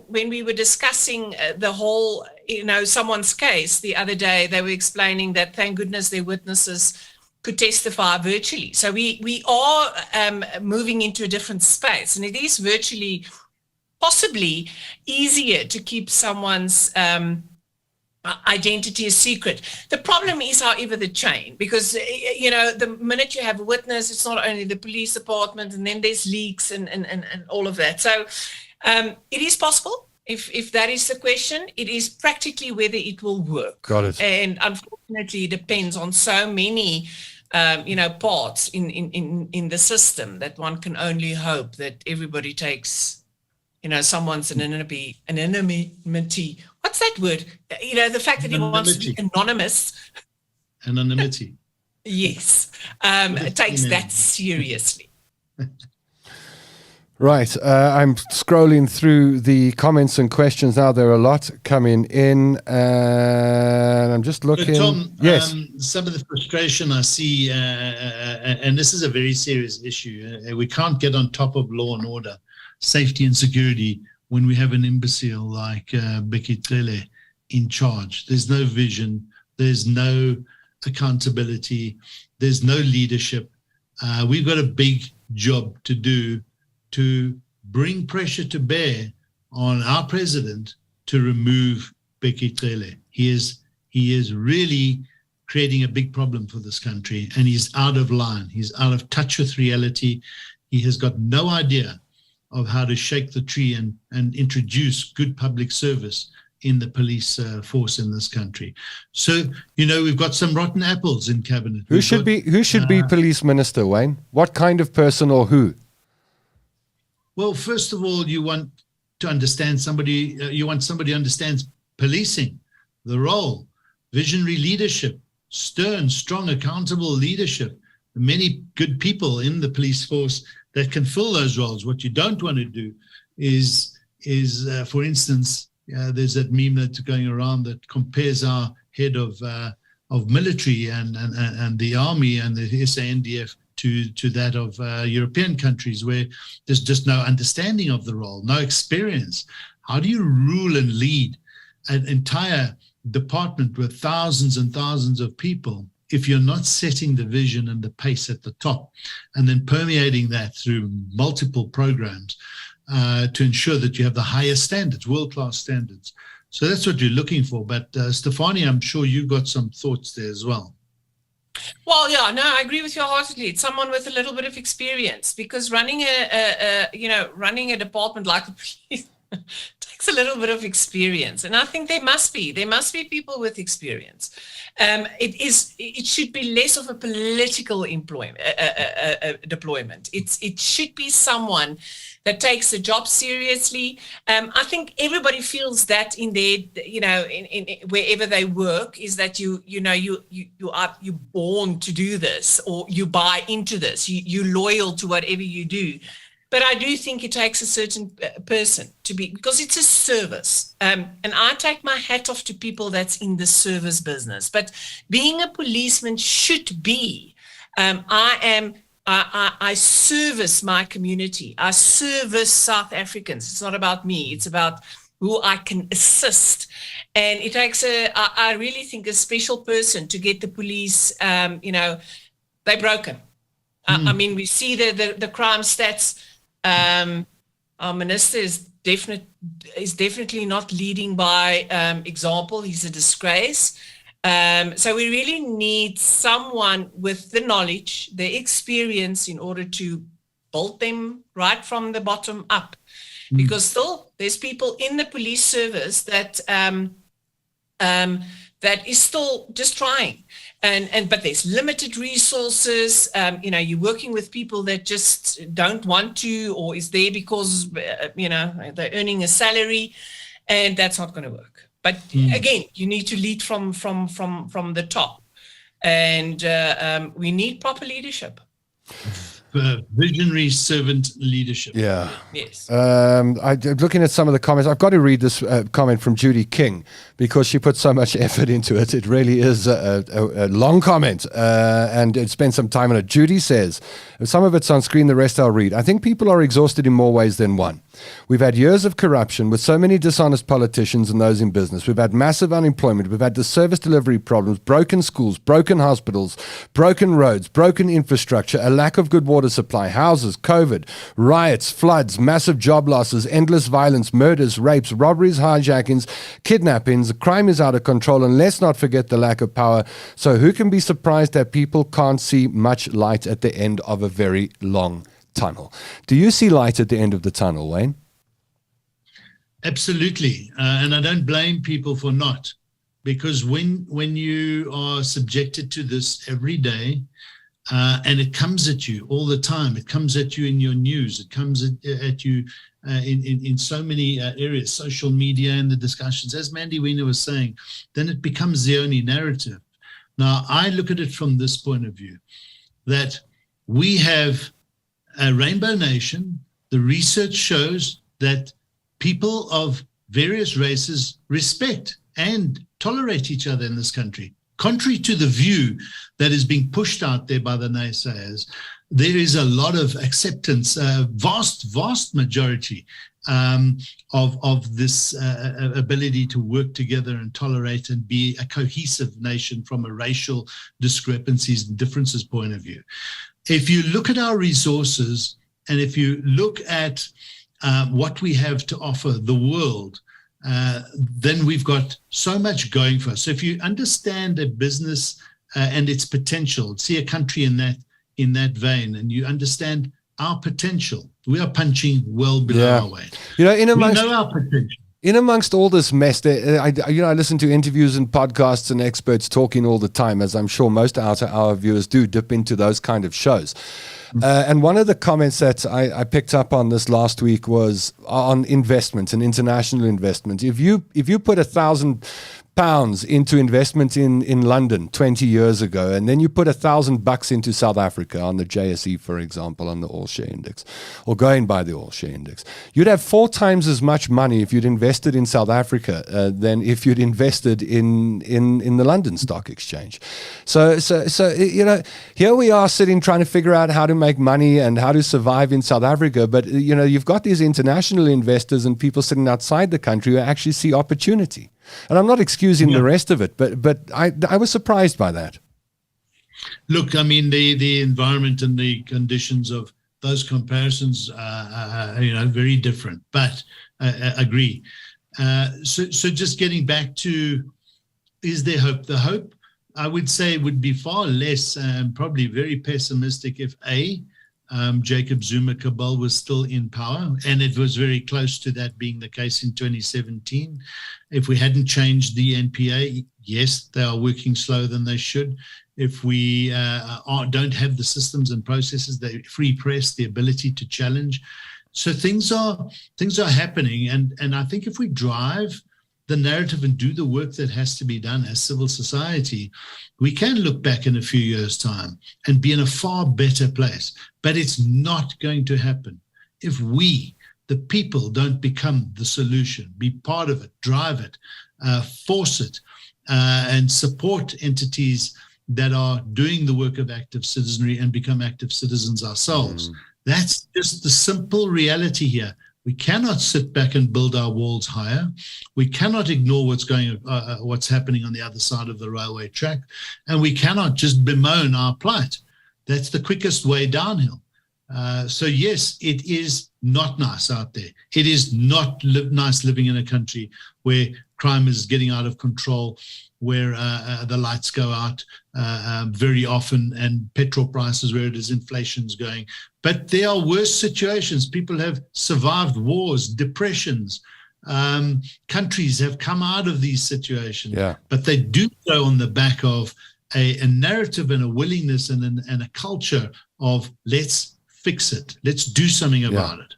when we were discussing the whole, someone's case the other day, they were explaining that thank goodness their witnesses could testify virtually. So we are moving into a different space, and it is virtually possibly easier to keep someone's identity a secret. The problem is, however, the chain, because the minute you have a witness, it's not only the police department, and then there's leaks and all of that. So it is possible. If that is the question, it is practically whether it will work. Got it. And unfortunately, it depends on so many parts in the system that one can only hope that everybody takes, someone's anonymity. What's that word? The fact that he wants to be anonymous. Anonymity. Yes. Takes that seriously. Right, I'm scrolling through the comments and questions now. There are a lot coming in, and I'm just looking. Tom, yes. Some of the frustration I see, and this is a very serious issue. We can't get on top of law and order, safety and security when we have an imbecile like Bekitele in charge. There's no vision. There's no accountability. There's no leadership. We've got a big job to do to bring pressure to bear on our president to remove Bekitele. He is really creating a big problem for this country, and he's out of line. He's out of touch with reality. He has got no idea of how to shake the tree and introduce good public service in the police force in this country. So, we've got some rotten apples in cabinet. Who should be police minister, Wayne? What kind of person or who? Well, first of all, you want to understand somebody. You want somebody who understands policing, the role, visionary leadership, stern, strong, accountable leadership. Many good people in the police force that can fill those roles. What you don't want to do is for instance, there's that meme that's going around that compares our head of military and the army and the SANDF to that of European countries, where there's just no understanding of the role, no experience. How do you rule and lead an entire department with thousands and thousands of people if you're not setting the vision and the pace at the top, and then permeating that through multiple programs to ensure that you have the highest standards, world-class standards? So that's what you're looking for. But Stefanie, I'm sure you've got some thoughts there as well. Well, yeah, no, I agree with you wholeheartedly. It's someone with a little bit of experience, because running a department like the police takes a little bit of experience, and I think there must be people with experience. It should be less of a political deployment. It should be someone that takes the job seriously. I think everybody feels that in their, in wherever they work, is that you're born to do this, or you buy into this. You're loyal to whatever you do. But I do think it takes a certain person to be, because it's a service. And I take my hat off to people that's in the service business. But being a policeman should be, I service my community. I service South Africans. It's not about me. It's about who I can assist. And it takes I really think, a special person to get the police, they're broken. I mean, we see the crime stats. Our minister is definitely not leading by example. He's a disgrace. So we really need someone with the knowledge, the experience, in order to build them right from the bottom up. Because still there's people in the police service that is still just trying, but there's limited resources. You're working with people that just don't want to, or is there because they're earning a salary, and that's not going to work. But again, you need to lead from the top, and we need proper leadership. Visionary servant leadership. Yeah. Yes. I'm looking at some of the comments. I've got to read this comment from Judy King because she put so much effort into it. It really is a long comment, and it spent some time on it. Judy says, some of it's on screen, the rest I'll read. I think people are exhausted in more ways than one. We've had years of corruption with so many dishonest politicians and those in business. We've had massive unemployment. We've had the service delivery problems, broken schools, broken hospitals, broken roads, broken infrastructure, a lack of good water supply, houses, COVID, riots, floods, massive job losses, endless violence, murders, rapes, robberies, hijackings, kidnappings. Crime is out of control, and let's not forget the lack of power. So who can be surprised that people can't see much light at the end of a very long tunnel? Do you see light at the end of the tunnel, Wayne? Absolutely. And I don't blame people for not, because when you are subjected to this every day, and it comes at you all the time, it comes at you in your news, it comes at you in so many areas, social media and the discussions, as Mandy Wiener was saying, then it becomes the only narrative. Now, I look at it from this point of view, that we have a rainbow nation. The research shows that people of various races respect and tolerate each other in this country. Contrary to the view that is being pushed out there by the naysayers, there is a lot of acceptance, vast majority of this ability to work together and tolerate and be a cohesive nation from a racial discrepancies and differences point of view. If you look at our resources, and if you look at what we have to offer the world, then we've got so much going for us. So if you understand a business and its potential, see a country in that vein, and you understand our potential, we are punching well below our weight. We know our potential. In amongst all this mess, I listen to interviews and podcasts and experts talking all the time, as I'm sure most of our viewers do dip into those kind of shows. And one of the comments that I picked up on this last week was on investment and international investment. If you put £1,000 into investment in London 20 years ago, and then you put $1,000 into South Africa on the JSE, for example, on the All Share Index, or going by the All Share Index, you'd have 4 times as much money if you'd invested in South Africa than if you'd invested in the London Stock Exchange. So here we are sitting trying to figure out how to make money and how to survive in South Africa, but you've got these international investors and people sitting outside the country who actually see opportunity. And I'm not excusing the rest of it, but I was surprised by that. Look, I mean, the environment and the conditions of those comparisons are very different, but I agree. So just getting back to, is there hope? The hope, I would say, would be far less, probably very pessimistic if Jacob Zuma cabal was still in power, and it was very close to that being the case in 2017. If we hadn't changed the NPA, yes, they are working slower than they should. If we don't have the systems and processes, the free press, the ability to challenge. So things are happening, and I think if we drive the narrative and do the work that has to be done as civil society, we can look back in a few years' time and be in a far better place. But it's not going to happen if we, the people, don't become the solution, be part of it, drive it, force it, and support entities that are doing the work of active citizenry and become active citizens ourselves. That's just the simple reality here. We cannot sit back and build our walls higher. We cannot ignore what's happening on the other side of the railway track, and we cannot just bemoan our plight. That's the quickest way downhill. So yes, it is not nice out there. It is not nice living in a country where crime is getting out of control, where the lights go out very often, and petrol prices where it is, inflation's going. But there are worse situations. People have survived wars, depressions. Countries have come out of these situations, but they do so on the back of a narrative and a willingness and a culture of let's fix it. Let's do something about it.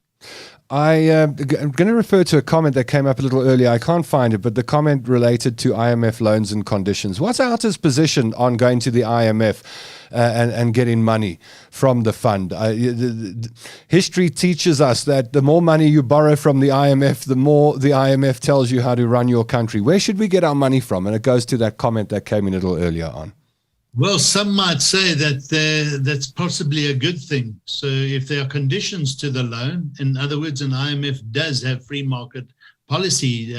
I'm going to refer to a comment that came up a little earlier. I can't find it, but the comment related to IMF loans and conditions. What's Outa's position on going to the IMF and getting money from the fund? History teaches us that the more money you borrow from the IMF, the more the IMF tells you how to run your country. Where should we get our money from? And it goes to that comment that came in a little earlier on. Well, some might say that that's possibly a good thing. So if there are conditions to the loan, in other words, an IMF does have free market policy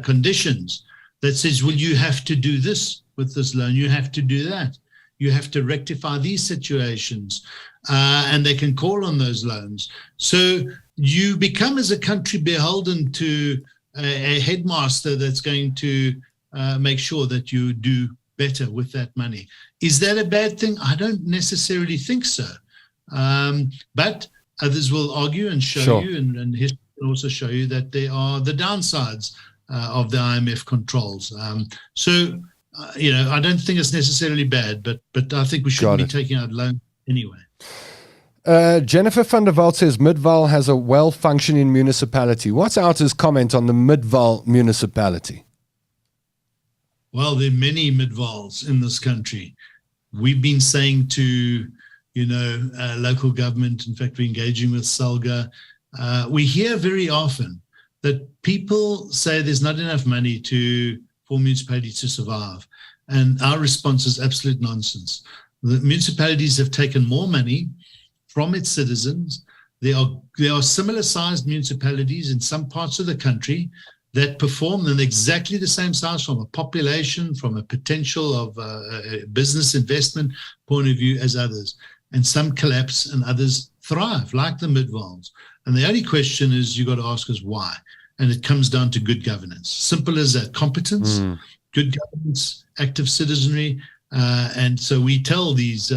conditions that says, well, you have to do this with this loan, you have to do that, you have to rectify these situations, and they can call on those loans. So you become, as a country, beholden to a headmaster that's going to make sure that you do better with that money. Is that a bad thing? I don't necessarily think so. But others will argue and show you, and history will also show you that there are the downsides of the IMF controls. I don't think it's necessarily bad, but I think we shouldn't be taking out loans anyway. Jennifer van der Walt says Midvaal has a well-functioning municipality. What's Outa's comment on the Midvaal municipality? Well, there are many Midvaals in this country. We've been saying to, local government, in fact, we're engaging with Salga. We hear very often that people say there's not enough money for municipalities to survive. And our response is absolute nonsense. The municipalities have taken more money from its citizens. There are similar-sized municipalities in some parts of the country that perform in exactly the same size from a population, from a potential of a business investment point of view as others. And some collapse and others thrive, like the Midvaals. And the only question is you got to ask us why. And it comes down to good governance. Simple as that. Competence, good governance, active citizenry. And so we tell these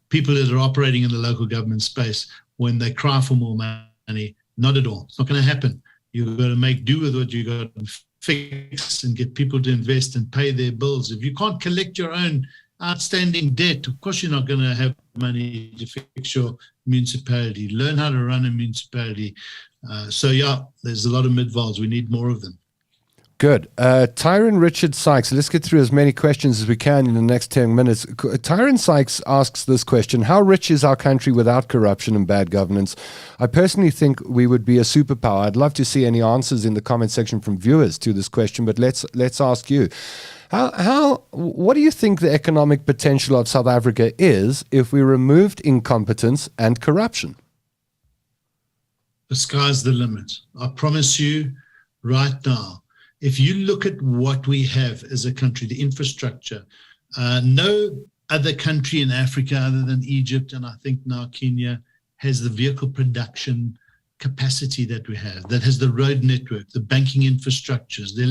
people that are operating in the local government space, when they cry for more money, not at all. It's not going to happen. You've got to make do with what you got and fix and get people to invest and pay their bills. If you can't collect your own outstanding debt, of course you're not going to have money to fix your municipality. Learn how to run a municipality. There's a lot of Midvaals. We need more of them. Good. Tyron Richard Sykes, let's get through as many questions as we can in the next 10 minutes. Tyron Sykes asks this question: how rich is our country without corruption and bad governance? I personally think we would be a superpower. I'd love to see any answers in the comment section from viewers to this question, but let's ask you. What do you think the economic potential of South Africa is if we removed incompetence and corruption? The sky's the limit. I promise you right now. If you look at what we have as a country, the infrastructure, no other country in Africa other than Egypt, and I think now Kenya, has the vehicle production capacity that we have, that has the road network, the banking infrastructures, the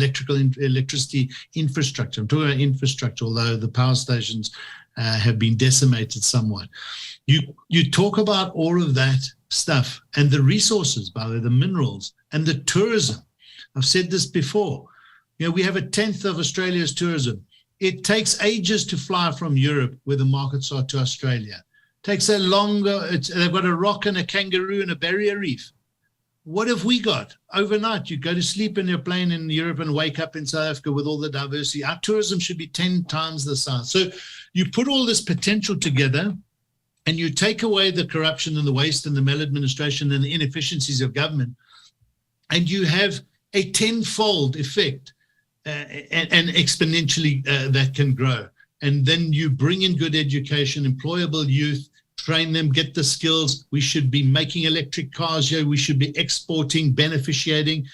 electricity infrastructure. I'm talking about infrastructure, although the power stations have been decimated somewhat. You talk about all of that stuff and the resources, by the way, the minerals and the tourism. I've said this before. We have a tenth of Australia's tourism. It takes ages to fly from Europe, where the markets are, to Australia. It takes a longer, they've got a rock and a kangaroo and a barrier reef. What have we got? Overnight, you go to sleep in your plane in Europe and wake up in South Africa with all the diversity. Our tourism should be 10 times the size. So you put all this potential together and you take away the corruption and the waste and the maladministration and the inefficiencies of government, and you have a tenfold effect and exponentially that can grow. And then you bring in good education, employable youth, train them, get the skills. We should be making electric cars here. We should be exporting, beneficiating.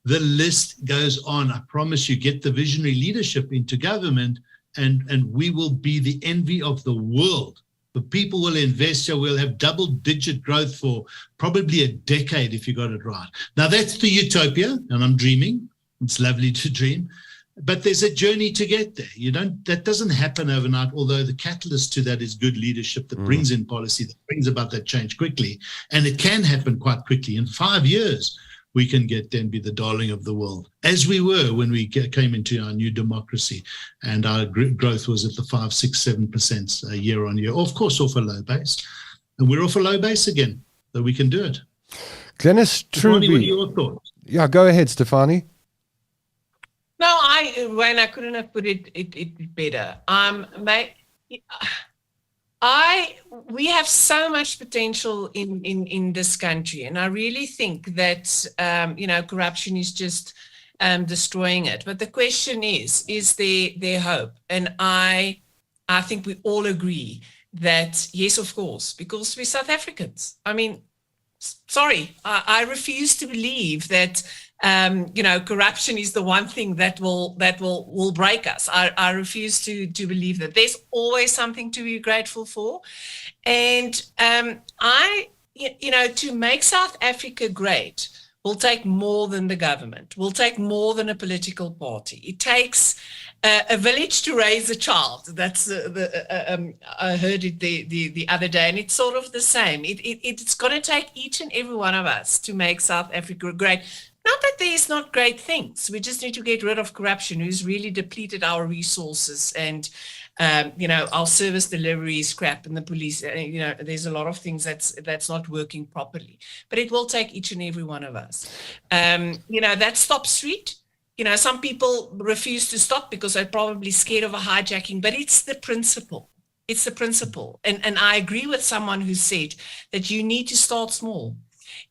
The list goes on. I promise you, get the visionary leadership into government, and we will be the envy of the world. The people will invest here. We'll have double-digit growth for probably a decade if you got it right. Now, that's the utopia, and I'm dreaming. It's lovely to dream. But there's a journey to get there. That doesn't happen overnight, although the catalyst to that is good leadership that brings in policy, that brings about that change quickly. And it can happen quite quickly. In 5 years, we can get there and be the darling of the world, as we were when we came into our new democracy. And our growth was at the 5, 6, 7% year on year, of course, off a low base. And we're off a low base again, so we can do it. Glenys Truby. What are your thoughts? Yeah, go ahead, Stefanie. No, Wayne, I couldn't have put it better. We have so much potential in this country, and I really think that corruption is just destroying it. But the question is there hope? And I think we all agree that yes, of course, because we're South Africans. I mean, sorry, I refuse to believe that corruption is the one thing that will break us. I refuse to believe that. There's always something to be grateful for, and to make South Africa great will take more than the government. Will take more than a political party. It takes a village to raise a child. That's I heard it the other day, and it's sort of the same. It's going to take each and every one of us to make South Africa great. Not that there's not great things. We just need to get rid of corruption, who's really depleted our resources, and our service delivery is crap, and the police. There's a lot of things that's not working properly. But it will take each and every one of us. That stop street. Some people refuse to stop because they're probably scared of a hijacking. But it's the principle. It's the principle. And I agree with someone who said that you need to start small.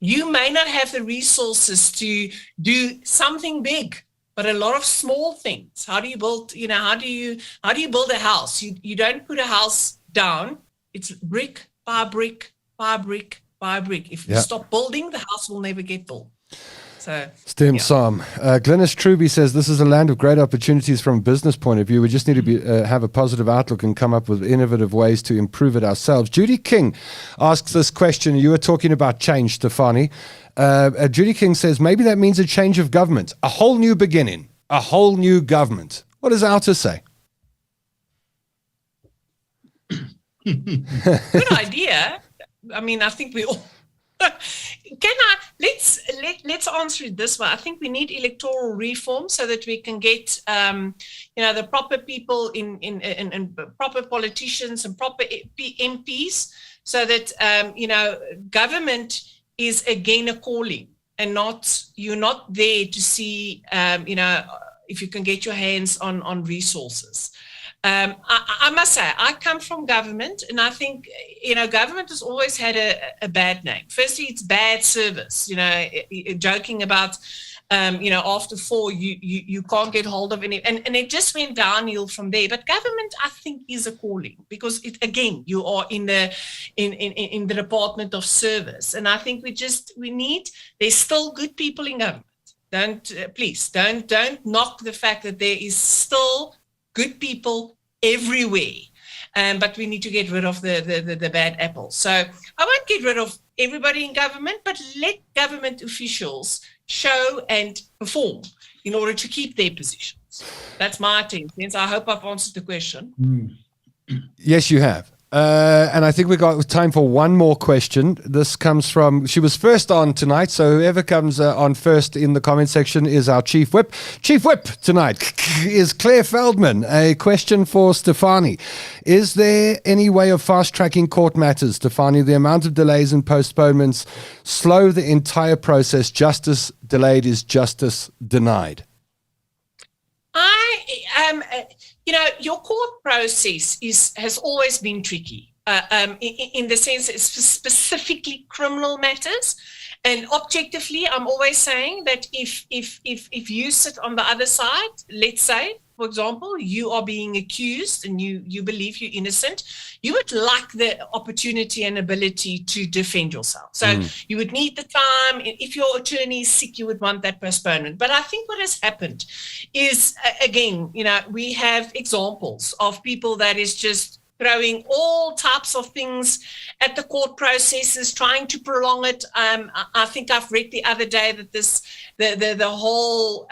You may not have the resources to do something big, but a lot of small things. How do you build, how do you build a house? You don't put a house down. It's brick by brick by brick by brick. If you stop building, the house will never get built. So, Stem Sam. Glenys Truby says, this is a land of great opportunities from a business point of view. We just need to have a positive outlook and come up with innovative ways to improve it ourselves. Judy King asks this question. You were talking about change, Stefanie. Judy King says, maybe that means a change of government, a whole new beginning, a whole new government. What does Outer say? Good idea. I mean, I think we all... Let's answer it this way. I think we need electoral reform so that we can get the proper people in proper politicians and proper MPs, so that government is again a calling, and you're not there to see if you can get your hands on resources. I must say, I come from government, and I think, government has always had a bad name. Firstly, it's bad service, joking about, after 4, you can't get hold of any, and it just went downhill from there. But government, I think, is a calling, because you are in the Department of Service. And I think there's still good people in government. Please don't knock the fact that there is still good people everywhere, but we need to get rid of the bad apples. So I won't get rid of everybody in government, but let government officials show and perform in order to keep their positions. That's my 10 cents. I hope I've answered the question. Yes, you have. And I think we got time for one more question. This comes from, she was first on tonight, so whoever comes on first in the comment section is our Chief Whip. Chief Whip tonight is Claire Feldman. A question for Stefanie. Is there any way of fast-tracking court matters, Stefanie? The amount of delays and postponements slow the entire process. Justice delayed is justice denied. Your court process has always been tricky in the sense it's specifically criminal matters. And objectively, I'm always saying that if you sit on the other side, let's say, for example, you are being accused and you believe you're innocent, you would like the opportunity and ability to defend yourself. So you would need the time. If your attorney is sick, you would want that postponement. But I think what has happened is, again, we have examples of people that is just throwing all types of things at the court processes, trying to prolong it. I think I've read the other day that the whole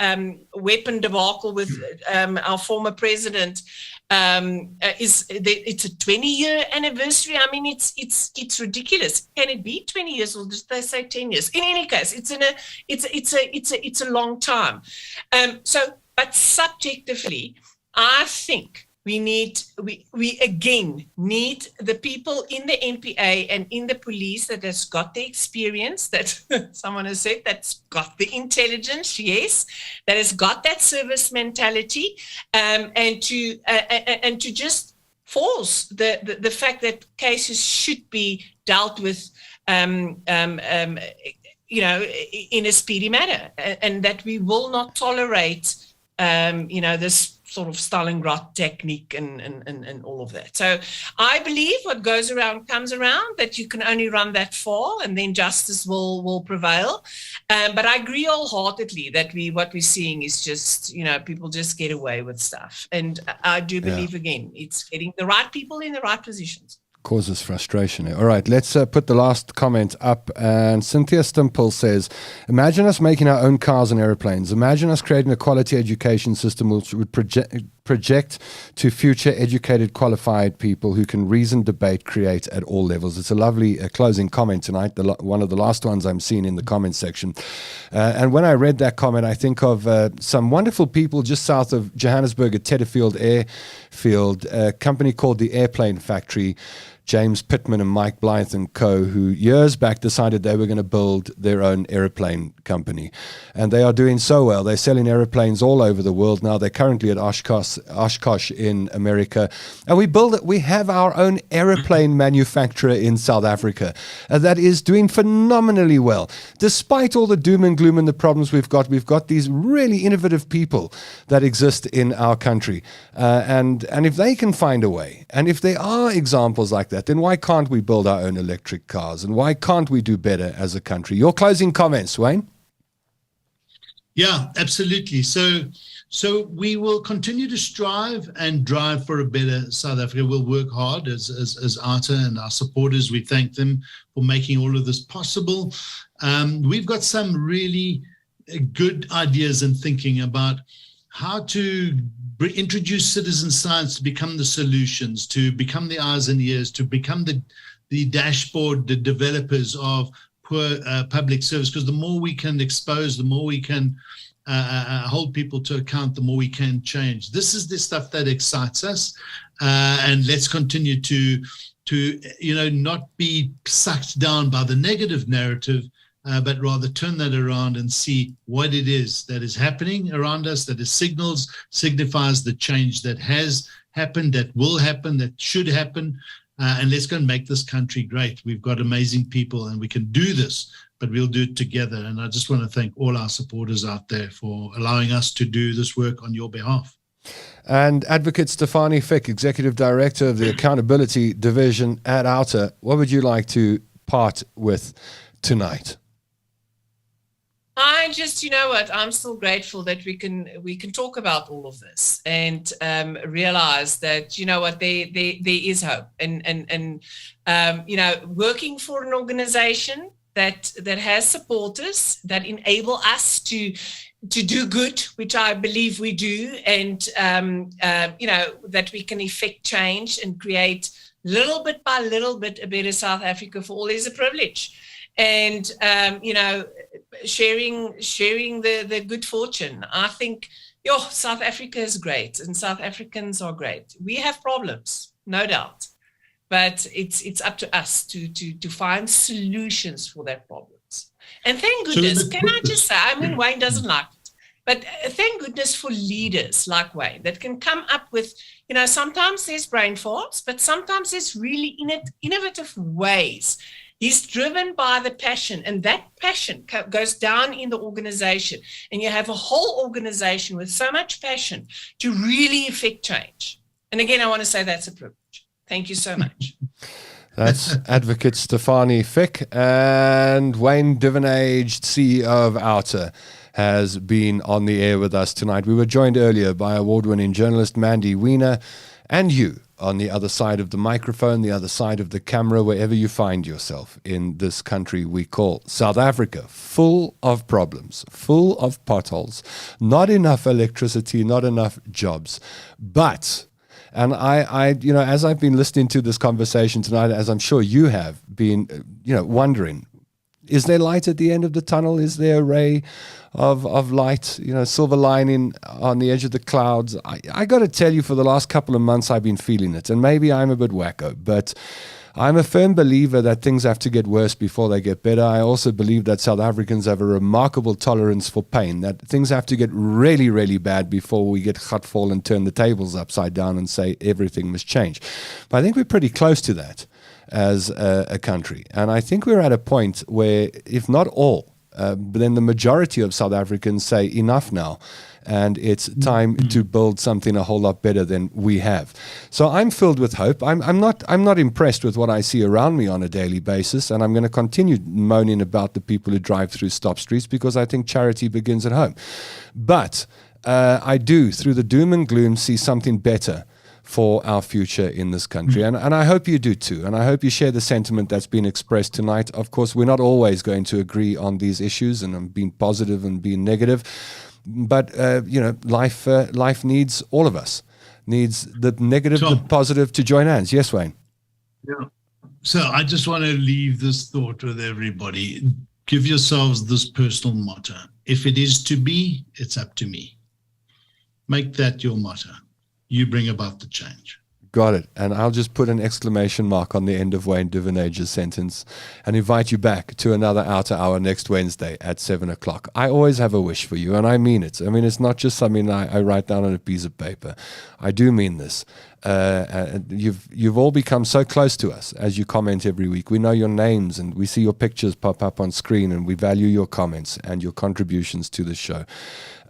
weapon debacle with our former president it's a 20-year anniversary. I mean, it's ridiculous. Can it be 20 years, or did they say 10 years? In any case, it's a long time. But subjectively, I think we again need the people in the NPA and in the police that has got the experience, that someone has said, that's got the intelligence, yes, that has got that service mentality, and to just force the fact that cases should be dealt with in a speedy manner, and that we will not tolerate this sort of Stalingrad technique and all of that. So I believe what goes around comes around, that you can only run that far and then justice will prevail. But I agree wholeheartedly that what we're seeing is just, people just get away with stuff. And I do believe, again, it's getting the right people in the right positions. Causes frustration. All right, let's put the last comment up. And Cynthia Stimple says, imagine us making our own cars and airplanes. Imagine us creating a quality education system which would project to future educated, qualified people who can reason, debate, create at all levels. It's a lovely closing comment tonight, one of the last ones I'm seeing in the comment section. And when I read that comment, I think of some wonderful people just south of Johannesburg at Tedderfield Airfield, a company called the Airplane Factory, James Pittman and Mike Blythe and co., who years back decided they were going to build their own aeroplane company. And they are doing so well. They're selling aeroplanes all over the world now. They're currently at Oshkosh in America. And we have our own aeroplane manufacturer in South Africa that is doing phenomenally well. Despite all the doom and gloom and the problems we've got these really innovative people that exist in our country. And if they can find a way, and if there are examples like that, then why can't we build our own electric cars? And why can't we do better as a country? Your closing comments, Wayne? Yeah, absolutely. So we will continue to strive and drive for a better South Africa. We'll work hard as ARTA and our supporters. We thank them for making all of this possible. We've got some really good ideas and thinking about how to introduce citizen science to become the solutions, to become the eyes and ears, to become the dashboard, the developers of poor public service. Because the more we can expose, the more we can hold people to account, the more we can change. This is the stuff that excites us, and let's continue to not be sucked down by the negative narrative, but rather turn that around and see what it is that is happening around us, that signifies the change that has happened, that will happen, that should happen, and let's go and make this country great. We've got amazing people and we can do this, but we'll do it together. And I just want to thank all our supporters out there for allowing us to do this work on your behalf. And Advocate Stefanie Fick, Executive Director of the Accountability Division at ARTA, what would you like to part with tonight? I just, I'm still grateful that we can talk about all of this and realize that, there is hope, and working for an organization that has supporters that enable us to do good, which I believe we do, and that we can effect change and create little bit by little bit a better South Africa for all is a privilege. And sharing the good fortune. I think South Africa is great and South Africans are great. We have problems, no doubt, but it's up to us to find solutions for their problems. And thank goodness, can I just say, Wayne doesn't like it, but thank goodness for leaders like Wayne that can come up with, sometimes there's brain farts, but sometimes there's really innovative ways He's driven by the passion, and that passion goes down in the organization. And you have a whole organization with so much passion to really affect change. And again, I want to say that's a privilege. Thank you so much. That's Advocate Stefanie Fick, and Wayne Duvenage, CEO of Outer, has been on the air with us tonight. We were joined earlier by award-winning journalist Mandy Wiener, and you on the other side of the microphone, the other side of the camera, wherever you find yourself in this country we call South Africa, full of problems, full of potholes, not enough electricity, not enough jobs. But, and I as I've been listening to this conversation tonight, as I'm sure you have been, wondering, is there light at the end of the tunnel? Is there a ray of light, silver lining on the edge of the clouds? I got to tell you, for the last couple of months, I've been feeling it. And maybe I'm a bit wacko, but I'm a firm believer that things have to get worse before they get better. I also believe that South Africans have a remarkable tolerance for pain, that things have to get really, really bad before we get gutful and turn the tables upside down and say everything must change. But I think we're pretty close to that as a country. And I think we're at a point where, if not all, but then the majority of South Africans say enough now, and it's time to build something a whole lot better than we have. So I'm filled with hope. I'm not impressed with what I see around me on a daily basis, and I'm going to continue moaning about the people who drive through stop streets, because I think charity begins at home. But I do, through the doom and gloom, see something better for our future in this country. And I hope you do too. And I hope you share the sentiment that's been expressed tonight. Of course, we're not always going to agree on these issues, and I'm being positive and being negative. But, life needs all of us, needs the negative, Tom, the positive to join hands. Yes, Wayne? Yeah. So I just want to leave this thought with everybody. Give yourselves this personal motto. If it is to be, it's up to me. Make that your motto. You bring about the change. Got it. And I'll just put an exclamation mark on the end of Wayne Duvenage's sentence and invite you back to another Outer Hour next Wednesday at 7 o'clock. I always have a wish for you, and I mean it. I mean, it's not just something I write down on a piece of paper. I do mean this. You've all become so close to us as you comment every week. We know your names, and we see your pictures pop up on screen, and we value your comments and your contributions to the show.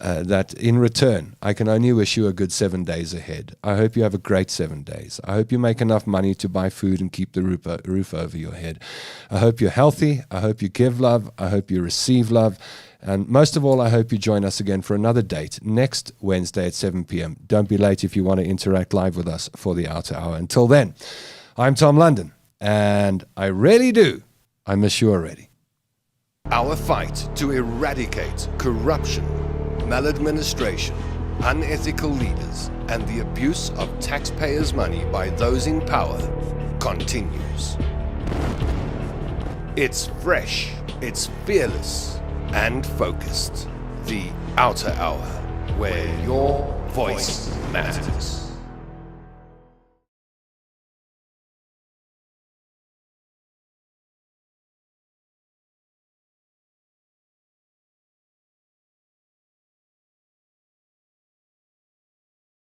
That in return, I can only wish you a good 7 days ahead. I hope you have a great 7 days. I hope you make enough money to buy food and keep the roof over your head. I hope you're healthy. I hope you give love. I hope you receive love. And most of all, I hope you join us again for another date next Wednesday at 7 p.m. Don't be late if you want to interact live with us for the Outer Hour. Until then, I'm Tom London, and I really do. I miss you already. Our fight to eradicate corruption, maladministration, unethical leaders, and the abuse of taxpayers' money by those in power continues. It's fresh, it's fearless, and focused. The Outer Hour, where your voice matters.